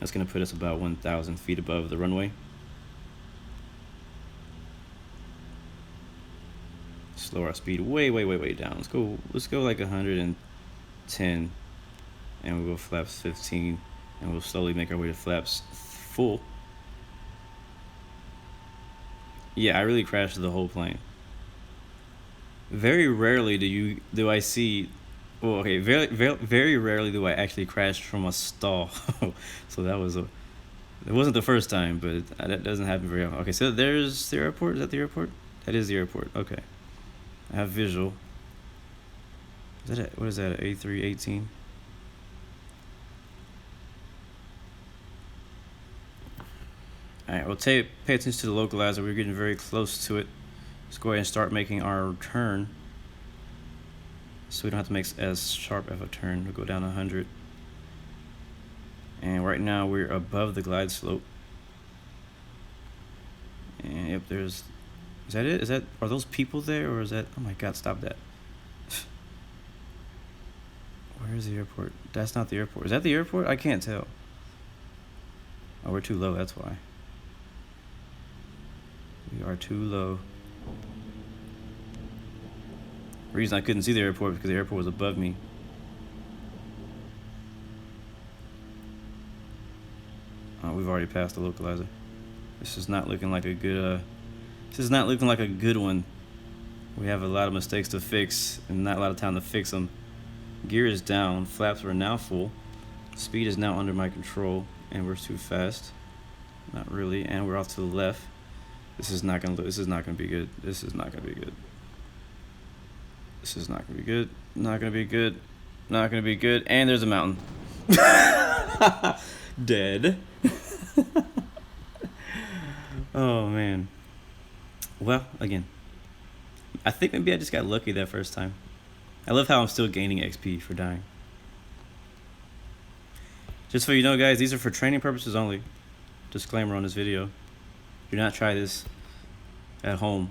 That's going to put us about 1,000 feet above the runway. Slow our speed way down. Let's go like 110, and we'll go flaps 15, and we'll slowly make our way to flaps full. Yeah, I really crashed the whole plane. Very rarely do I see. Well, okay, very rarely do I actually crash from a stall. So it wasn't the first time, but that doesn't happen very often. Okay, so there's the airport. Is that the airport? That is the airport. Okay, I have visual. Is that what is that? A318. All right, well, pay attention to the localizer. We're getting very close to it. Let's go ahead and start making our turn, so we don't have to make as sharp of a turn. We'll go down 100. And right now we're above the glide slope. And yep, is that it? Are those people there, or is that, oh my God, stop that. Where is the airport? That's not the airport. Is that the airport? I can't tell. Oh, we're too low, that's why. We are too low. The reason I couldn't see the airport because the airport was above me. Oh, we've already passed the localizer. This is not looking like a good one. We have a lot of mistakes to fix and not a lot of time to fix them. Gear is down, flaps are now full. Speed is now under my control, and we're too fast. Not really, and we're off to the left. This is not gonna be good. This is not gonna be good. Not gonna be good. And there's a mountain. Dead. Oh man. Well, again, I think maybe I just got lucky that first time. I love how I'm still gaining XP for dying. Just so you know, guys, these are for training purposes only. Disclaimer on this video. Do not try this at home.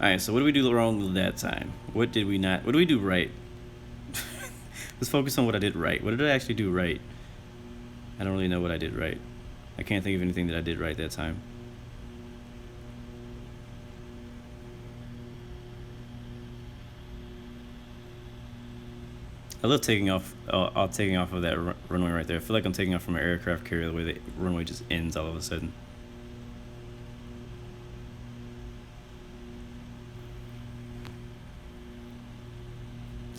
Alright, so what did we do wrong that time? What did we do right? Let's focus on what I did right. What did I actually do right? I don't really know what I did right. I can't think of anything that I did right that time. I love taking off of that runway right there. I feel like I'm taking off from an aircraft carrier, the way the runway just ends all of a sudden.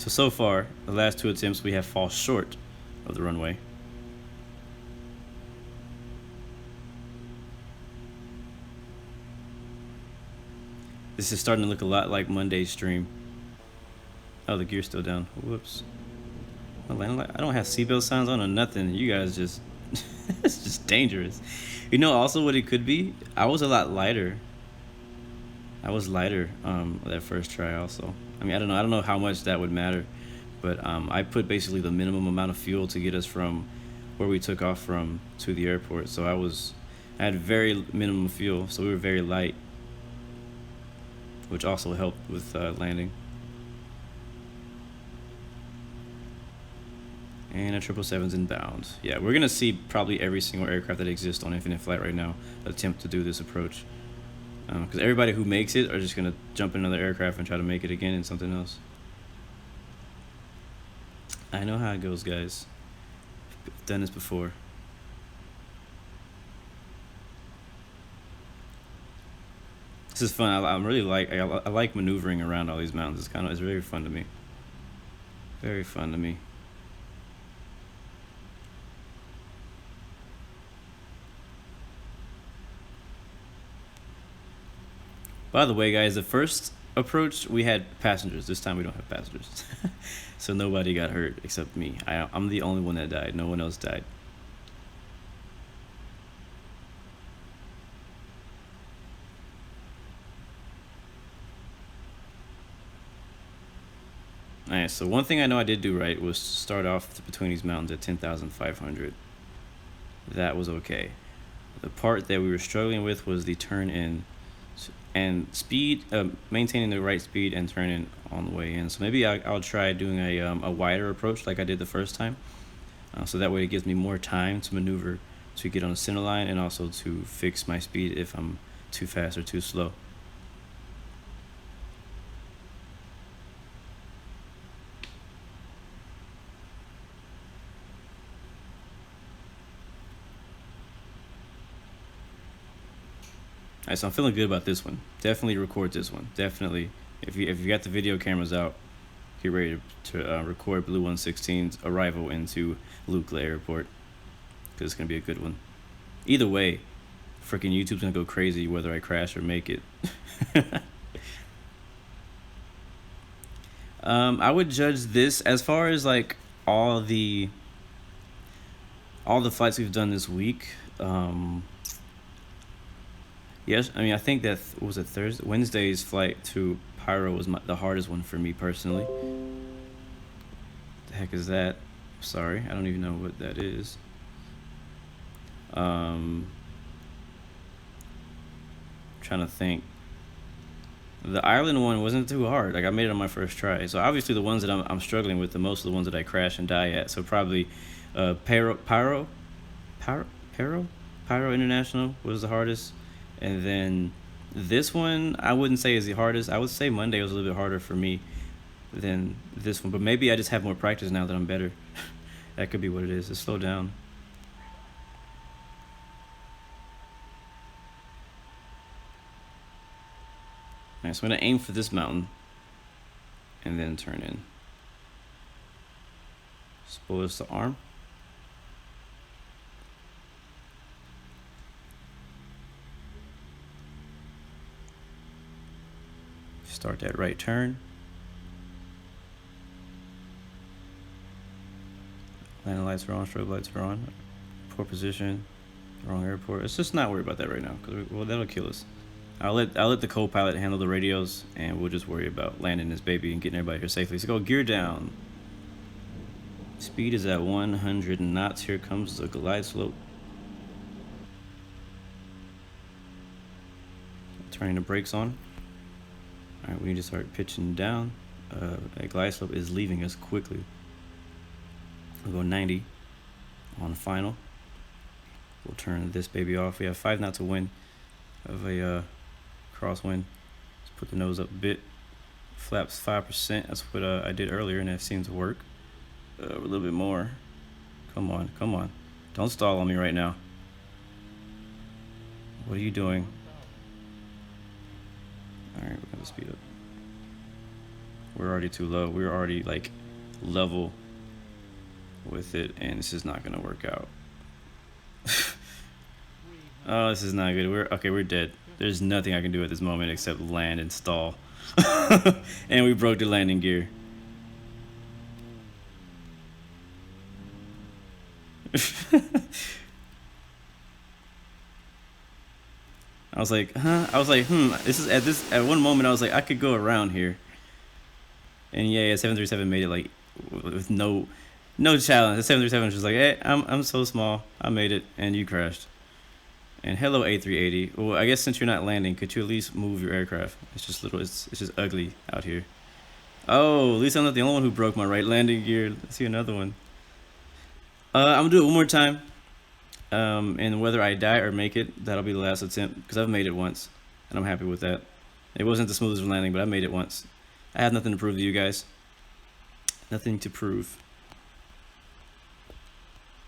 So far, the last 2 attempts we have fall short of the runway. This is starting to look a lot like Monday's stream. Oh, the gear's still down. Whoops. I don't have seatbelt signs on or nothing. You guys just... it's just dangerous. You know also what it could be? I was a lot lighter. I was lighter that first try also. I mean, I don't know how much that would matter. But I put basically the minimum amount of fuel to get us from where we took off from to the airport. So I had very minimum fuel, so we were very light, which also helped with landing. And a 777's inbound. Yeah, we're gonna see probably every single aircraft that exists on Infinite Flight right now attempt to do this approach. Because everybody who makes it are just gonna jump in another aircraft and try to make it again in something else. I know how it goes, guys. I've done this before. This is fun. I really I like maneuvering around all these mountains. It's very fun to me. Very fun to me. By the way, guys, the first approach we had passengers. This time we don't have passengers. So nobody got hurt except me. I'm the only one that died. No one else died. Alright, so one thing I know I did do right was start off between these mountains at 10,500. That was okay. The part that we were struggling with was the turn in and speed, maintaining the right speed and turning on the way in. So maybe I'll try doing a wider approach like I did the first time. So that way it gives me more time to maneuver to get on the center line and also to fix my speed if I'm too fast or too slow. Alright, so I'm feeling good about this one. Definitely record this one. Definitely, if you got the video cameras out, get ready to record Blue 116's arrival into Lukla Airport, because it's gonna be a good one. Either way, freaking YouTube's gonna go crazy whether I crash or make it. I would judge this as far as like all the flights we've done this week. Yes, I mean, I think that was it Thursday. Wednesday's flight to Pyro was the hardest one for me personally. The heck is that? Sorry, I don't even know what that is. Trying to think. The island one wasn't too hard. Like I made it on my first try. So obviously the ones that I'm struggling with the most are the ones that I crash and die at. So probably Pyro International was the hardest. And then this one, I wouldn't say is the hardest. I would say Monday was a little bit harder for me than this one. But maybe I just have more practice now that I'm better. That could be what it is. Just slow down. Alright, so I'm going to aim for this mountain. And then turn in. Spoilers to arm. Start that right turn. Landing lights are on, strobe lights are on. Poor position, wrong airport. Let's just not worry about that right now, because that'll kill us. I'll let the co-pilot handle the radios, and we'll just worry about landing this baby and getting everybody here safely. So go gear down. Speed is at 100 knots. Here comes the glide slope. Turning the brakes on. Alright, we need to start pitching down. That glide slope is leaving us quickly. We'll go 90 on final. We'll turn this baby off. We have 5 knots of wind of a crosswind. Let's put the nose up a bit. Flaps 5%. That's what I did earlier, and that seems to work. A little bit more. Come on, come on. Don't stall on me right now. What are you doing? Alright, we're gonna speed up. We're already too low. We're already like level with it, and this is not gonna work out. Oh, this is not good. We're dead. There's nothing I can do at this moment except land and stall. And we broke the landing gear. I was like, this is at one moment I was like, I could go around here. And yeah, 737 made it like with no challenge. The 737 was just like, hey, I'm so small. I made it, and you crashed. And hello A380. Well, I guess since you're not landing, could you at least move your aircraft? It's just it's just ugly out here. Oh, at least I'm not the only one who broke my right landing gear. Let's see another one. I'm gonna do it one more time. And whether I die or make it, that'll be the last attempt, because I've made it once, and I'm happy with that. It wasn't the smoothest landing, but I made it once. I have nothing to prove to you guys. Nothing to prove.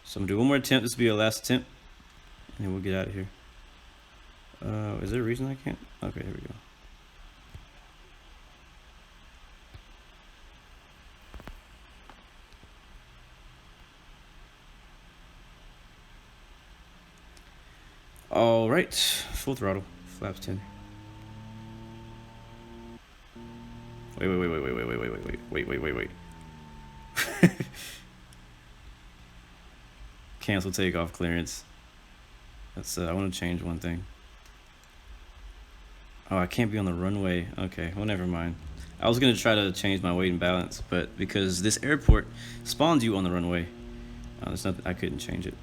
So I'm gonna do one more attempt. This will be our last attempt, and then we'll get out of here. Is there a reason I can't? Okay, here we go. All right, full throttle, flaps 10. Wait. Cancel takeoff clearance. That's I want to change one thing. Oh, I can't be on the runway. Okay, well, never mind. I was gonna try to change my weight and balance, but because this airport spawns you on the runway, there's nothing, I couldn't change it.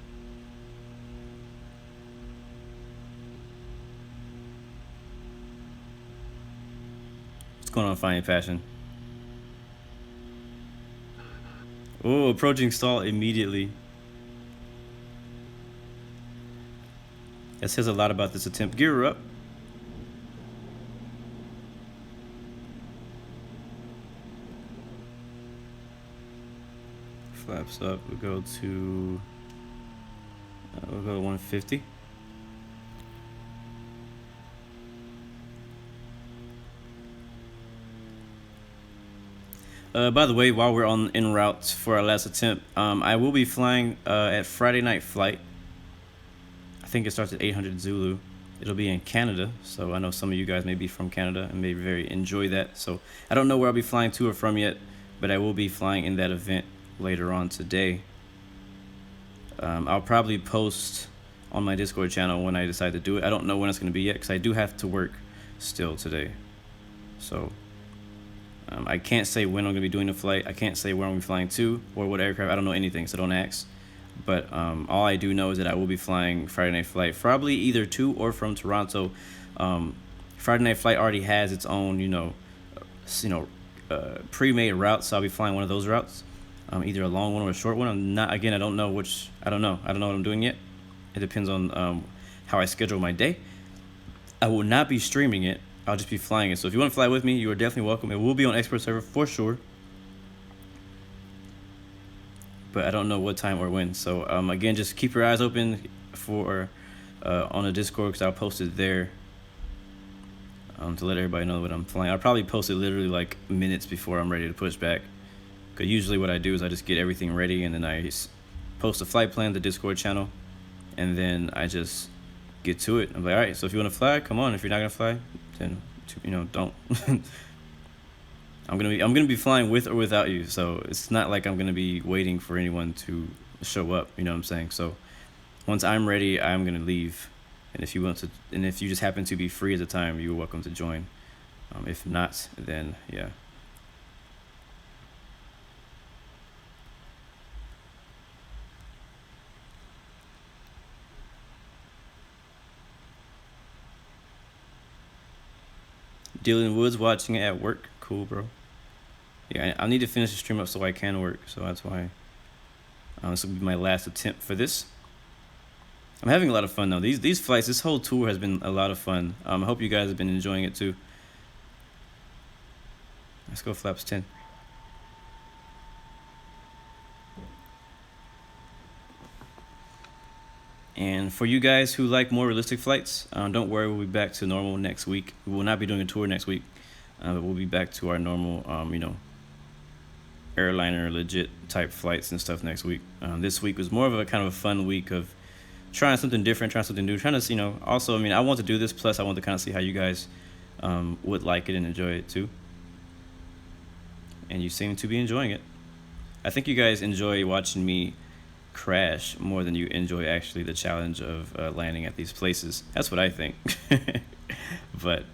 What's going on, Finding Passion? Oh, approaching stall immediately. That says a lot about this attempt. Gear her up. Flaps up. We'll go to 150. By the way, while we're en route for our last attempt, I will be flying at Friday night flight. I think it starts at 800 Zulu. It'll be in Canada, so I know some of you guys may be from Canada and may very enjoy that. So I don't know where I'll be flying to or from yet, but I will be flying in that event later on today. I'll probably post on my Discord channel when I decide to do it. I don't know when it's going to be yet, because I do have to work still today. So I can't say when I'm going to be doing the flight. I can't say where I'm going to be flying to or what aircraft. I don't know anything, so don't ask. But all I do know is that I will be flying Friday night flight, probably either to or from Toronto. Friday night flight already has its own, pre-made routes, so I'll be flying one of those routes, either a long one or a short one. I don't know what I'm doing yet. It depends on how I schedule my day. I will not be streaming it. I'll just be flying it. So if you want to fly with me, you are definitely welcome. It will be on expert server for sure, but I don't know what time or when. So again, just keep your eyes open for on the Discord, because I'll post it there to let everybody know what I'm flying. I'll probably post it literally like minutes before I'm ready to push back, because usually what I do is I just get everything ready, and then I post a flight plan to the Discord channel, and then I just get to it. I'm like, all right, so if you want to fly, come on. If you're not gonna fly, then don't. I'm gonna be flying with or without you, so it's not like I'm gonna be waiting for anyone to show up. You know what I'm saying? So once I'm ready, I'm gonna leave, and if you just happen to be free at the time, you're welcome to join. If not, then yeah. Dylan Woods watching it at work. Cool, bro. Yeah, I need to finish the stream up so I can work, so that's why this will be my last attempt for this. I'm having a lot of fun though. These flights, this whole tour has been a lot of fun. I hope you guys have been enjoying it too. Let's go flaps 10. And for you guys who like more realistic flights, don't worry, we'll be back to normal next week. We will not be doing a tour next week. But we'll be back to our normal, you know, airliner legit type flights and stuff next week. This week was more of a kind of a fun week of trying something different, trying something new, trying to, you know, also, I mean, I want to do this, plus I want to kind of see how you guys would like it and enjoy it too. And you seem to be enjoying it. I think you guys enjoy watching me crash more than you enjoy actually the challenge of landing at these places. That's what I think. But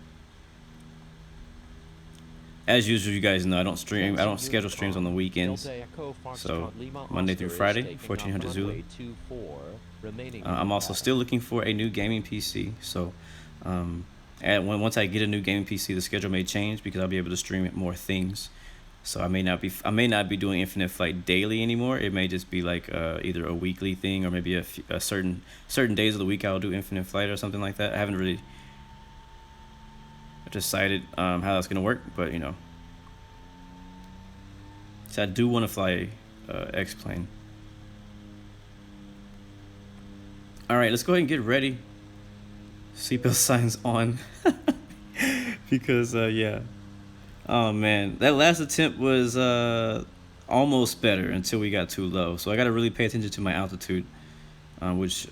as usual, you guys know I don't schedule streams on the weekends. So Monday through Friday, 1400 Zulu. I'm also still looking for a new gaming PC. So once I get a new gaming PC, the schedule may change because I'll be able to stream more things. So I may not be doing Infinite Flight daily anymore. It may just be like either a weekly thing or maybe a certain days of the week I'll do Infinite Flight or something like that. I haven't really decided how that's gonna work, but you know. So I do want to fly X-plane. All right, let's go ahead and get ready. Seatbelt signs on. Because yeah. Oh man, that last attempt was almost better until we got too low. So I gotta really pay attention to my altitude, which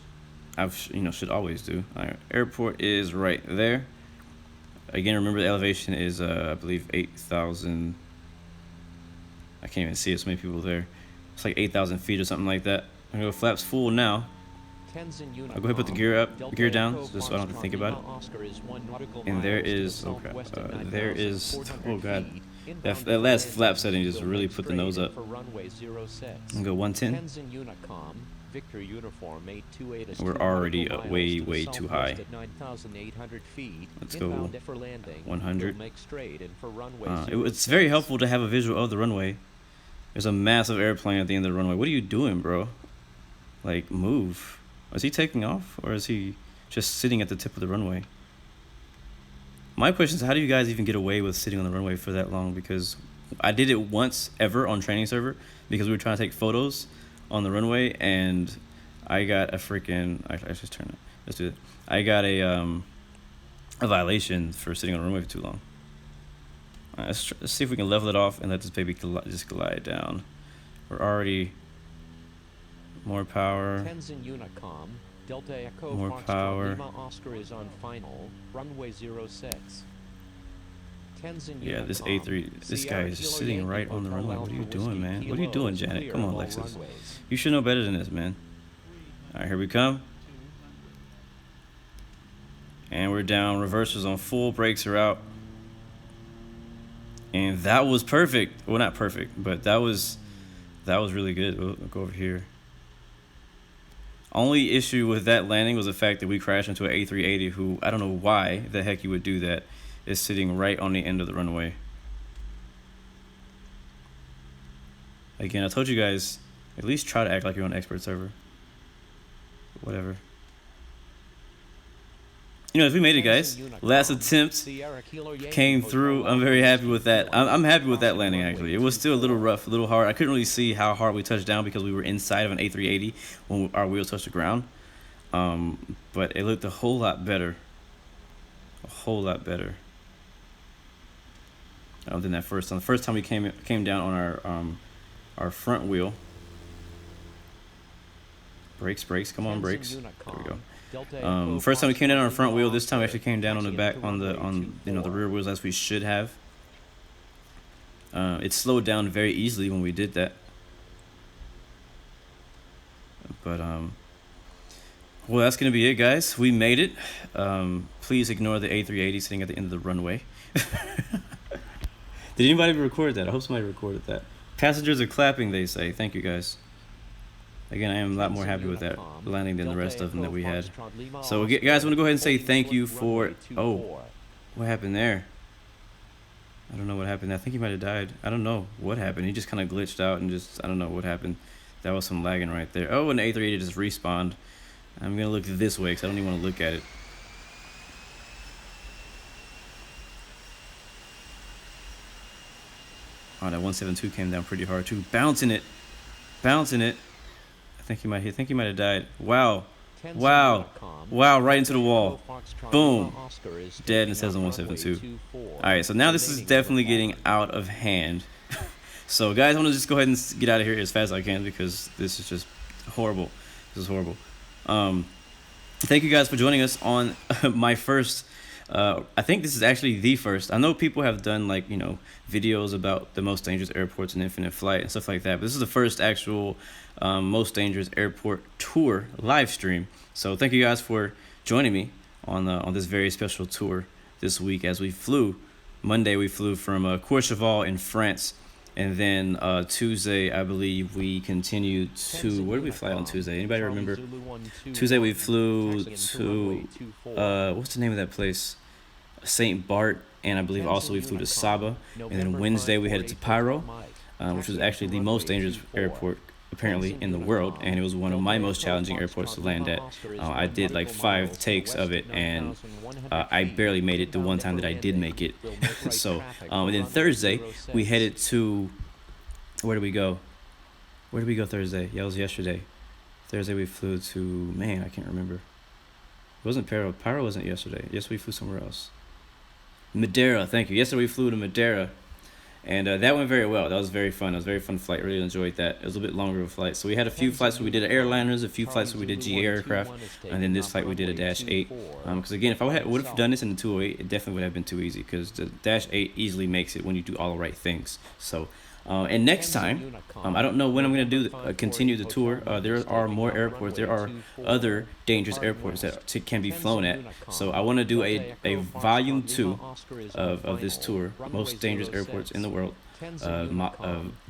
I should always do. All right, airport is right there. Again, remember the elevation is I believe 8,000. I can't even see it. So many people there. It's like 8,000 feet or something like that. I'm gonna go flaps full now. I'll go ahead and put the gear down, just so I don't have to think about it. And there is, oh crap, there is, oh god, that last flap setting just really put the nose up. I'm gonna go 110. We're already way too high. Let's go 100. It's very helpful to have a visual of the runway. There's a massive airplane at the end of the runway. What are you doing, bro? Like, move. Is he taking off, or is he just sitting at the tip of the runway? My question is, how do you guys even get away with sitting on the runway for that long? Because I did it once ever on training server because we were trying to take photos on the runway, and I got a freaking, I just turn it. Let's do it. I got a violation for sitting on the runway for too long. All right, let's see if we can level it off and let this baby just glide down. We're already. More power. More power. Yeah, this A3, this guy is just sitting right on the runway. What are you doing, man? What are you doing, Janet? Come on, Lexus. You should know better than this, man. All right, here we come. And we're down. Reversers on full. Brakes are out. And that was perfect. Well, not perfect, but that was really good. We'll go over here. Only issue with that landing was the fact that we crashed into an A380 who, I don't know why the heck you would do that, is sitting right on the end of the runway. Again, I told you guys, at least try to act like you're on expert server. Whatever. You know, if we made it, guys, last attempt came through. I'm very happy with that. I'm happy with that landing, actually. It was still a little rough, a little hard. I couldn't really see how hard we touched down because we were inside of an A380 when our wheels touched the ground. But it looked a whole lot better. A whole lot better. Than that first time. The first time we came down on our front wheel. Brakes, come on, brakes. There we go. First time we came down on our front wheel. This time we actually came down on the back, on the rear wheels, as we should have. It slowed down very easily when we did that. But well, that's gonna be it, guys. We made it. Please ignore the A380 sitting at the end of the runway. Did anybody record that? I hope somebody recorded that. Passengers are clapping, they say. Thank you, guys. Again, I am a lot more happy with that landing than the rest of them that we had. So, guys, I want to go ahead and say thank you for... Oh, what happened there? I don't know what happened. I think he might have died. I don't know what happened. He just kind of glitched out and just... I don't know what happened. That was some lagging right there. Oh, and the A380 just respawned. I'm going to look this way because I don't even want to look at it. Oh, that 172 came down pretty hard too. Bouncing it. I think he might have died. Wow. Wow. Wow, right into the wall. Boom. Dead Dead and says on 172. Alright, so now this is definitely getting out of hand. So guys, I'm gonna just go ahead and get out of here as fast as I can because this is just horrible. This is horrible. Thank you guys for joining us on my first I think this is actually the first. I know people have done like, you know, videos about the most dangerous airports and infinite flight and stuff like that, but this is the first actual most dangerous airport tour live stream. So thank you guys for joining me on this very special tour this week as we flew. Monday we flew from Courchevel in France, and then Tuesday I believe we continued to, where did we fly on Tuesday? Anybody remember? Tuesday we flew to what's the name of that place? Saint Bart, and I believe also we flew to Saba, and then Wednesday we headed to Pyro, which was actually the most dangerous airport apparently in the world, and it was one of my most challenging airports to land at. I did like 5 takes of it, and I barely made it the one time that I did make it. So and then Thursday we headed to, where did we go Thursday? Yeah, it was yesterday. Thursday we flew to, man, I can't remember. It wasn't Pyro wasn't yesterday. Yes, we flew somewhere else. Madeira, thank you. Yesterday we flew to Madeira, and that went very well. That was very fun. It was a very fun flight. Really enjoyed that. It was a bit longer of a flight. So we had a few flights where we did airliners, a few flights where we did GA aircraft, and then this flight we did a Dash 8. Because again, if I would have done this in the 208, it definitely would have been too easy because the Dash 8 easily makes it when you do all the right things. So. And next time, I don't know when I'm going to do continue the tour. There are more airports. There are other dangerous airports that can be flown at. So I want to do a volume 2 of this tour, most dangerous airports in the world.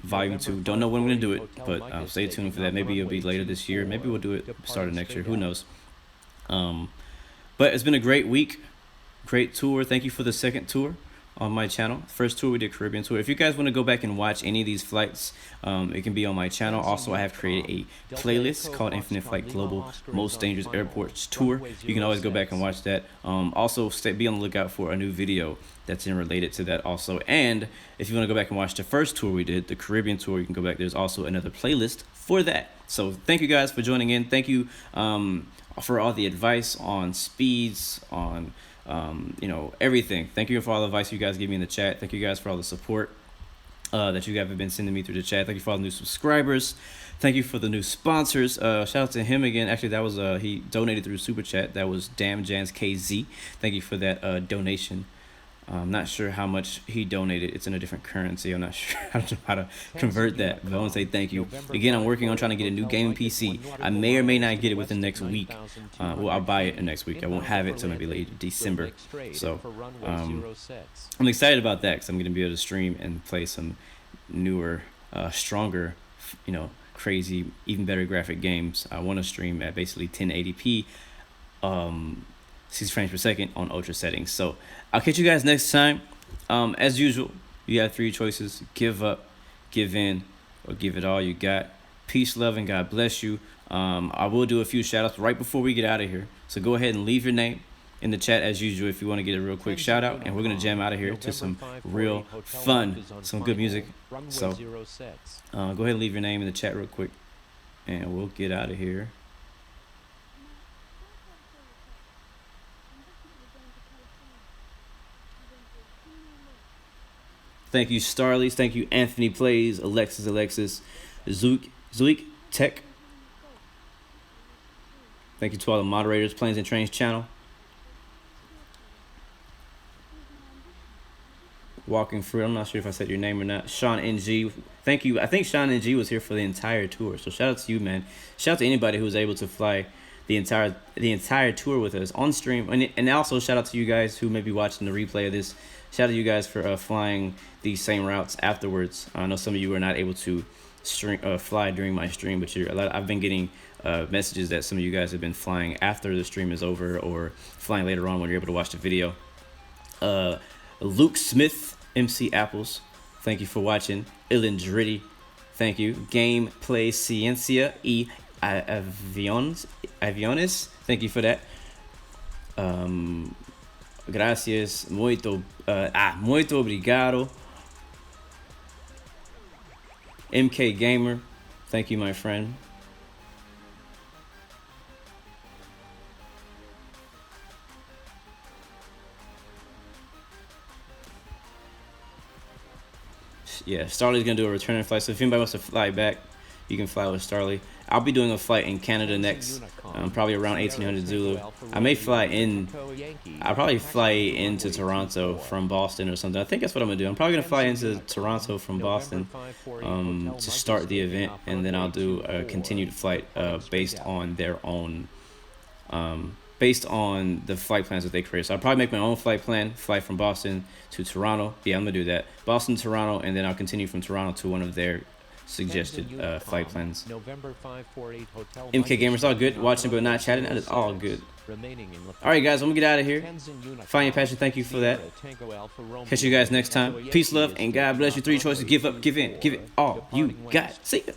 Volume 2. Don't know when I'm going to do it, but stay tuned for that. Maybe it'll be later this year. Maybe we'll do it start of next year. Who knows? But it's been a great week, great tour. Thank you for the second tour on my channel. First tour we did Caribbean tour. If you guys want to go back and watch any of these flights, it can be on my channel. Also, I have created a playlist called Infinite Flight Global Most Dangerous Airports Tour. You can always go back and watch that. Also, be on the lookout for a new video that's related to that also. And if you want to go back and watch the first tour we did, the Caribbean tour, you can go back. There's also another playlist for that. So thank you guys for joining in. Thank you for all the advice on speeds, on you know, everything. Thank you for all the advice you guys give me in the chat. Thank you guys for all the support that you guys have been sending me through the chat. Thank you for all the new subscribers. Thank you for the new sponsors. Shout out to him again. Actually, that was he donated through super chat. That was Damn Jans KZ. Thank you for that donation. I'm not sure how much he donated. It's in a different currency. I'm not sure. I don't know how to convert that, but I want to say thank you. Again, I'm working on trying to get a new gaming PC. I may or may not get it within next week. Well, I'll buy it next week. I won't have it till maybe late December. So I'm excited about that because I'm going to be able to stream and play some newer, stronger, you know, crazy, even better graphic games. I want to stream at basically 1080p. 60 frames per second on ultra settings. So I'll catch you guys next time. As usual, you have 3 choices: give up, give in, or give it all you got. Peace, love, and God bless you. I will do a few shout outs right before we get out of here. So go ahead and leave your name in the chat as usual if you want to get a real quick shout out, and we're going to jam out of here to some real fun, some good music. So go ahead and leave your name in the chat real quick, and we'll get out of here. Thank you, Starleys. Thank you, Anthony Plays, Alexis, Zuik Tech. Thank you to all the moderators, Planes and Trains channel. Walking Fruit. I'm not sure if I said your name or not. Sean NG. Thank you. I think Sean NG was here for the entire tour. So shout out to you, man. Shout out to anybody who was able to fly the entire tour with us on stream. And also shout out to you guys who may be watching the replay of this. Shout out to you guys for flying these same routes afterwards. I know some of you were not able to fly during my stream, but I've been getting messages that some of you guys have been flying after the stream is over or flying later on when you're able to watch the video. Luke Smith, MC Apples, thank you for watching. Ilindritty, thank you. Gameplay Ciencia y Aviones, thank you for that. Gracias, muito obrigado. MK Gamer, thank you, my friend. Yeah, Starly's gonna do a return flight. So if anybody wants to fly back, you can fly with Starly. I'll be doing a flight in Canada next, probably around 1800 Zulu. I may fly in. I'll probably fly into Toronto from Boston or something. I think that's what I'm gonna do. I'm probably gonna fly into Toronto from Boston to start the event, and then I'll do a continued flight based on their own. Based on the flight plans that they create. So I'll probably make my own flight plan, fly from Boston to Toronto. Yeah, I'm gonna do that. Boston, Toronto, and then I'll continue from Toronto to one of their suggested flight plans. MK Gamers, all good. Watching but not chatting, that is all good. Alright guys, I'm gonna get out of here. Find your passion, thank you for that. Catch you guys next time. Peace, love, and God bless you. 3 choices, give up, give in, give it all you got. See ya.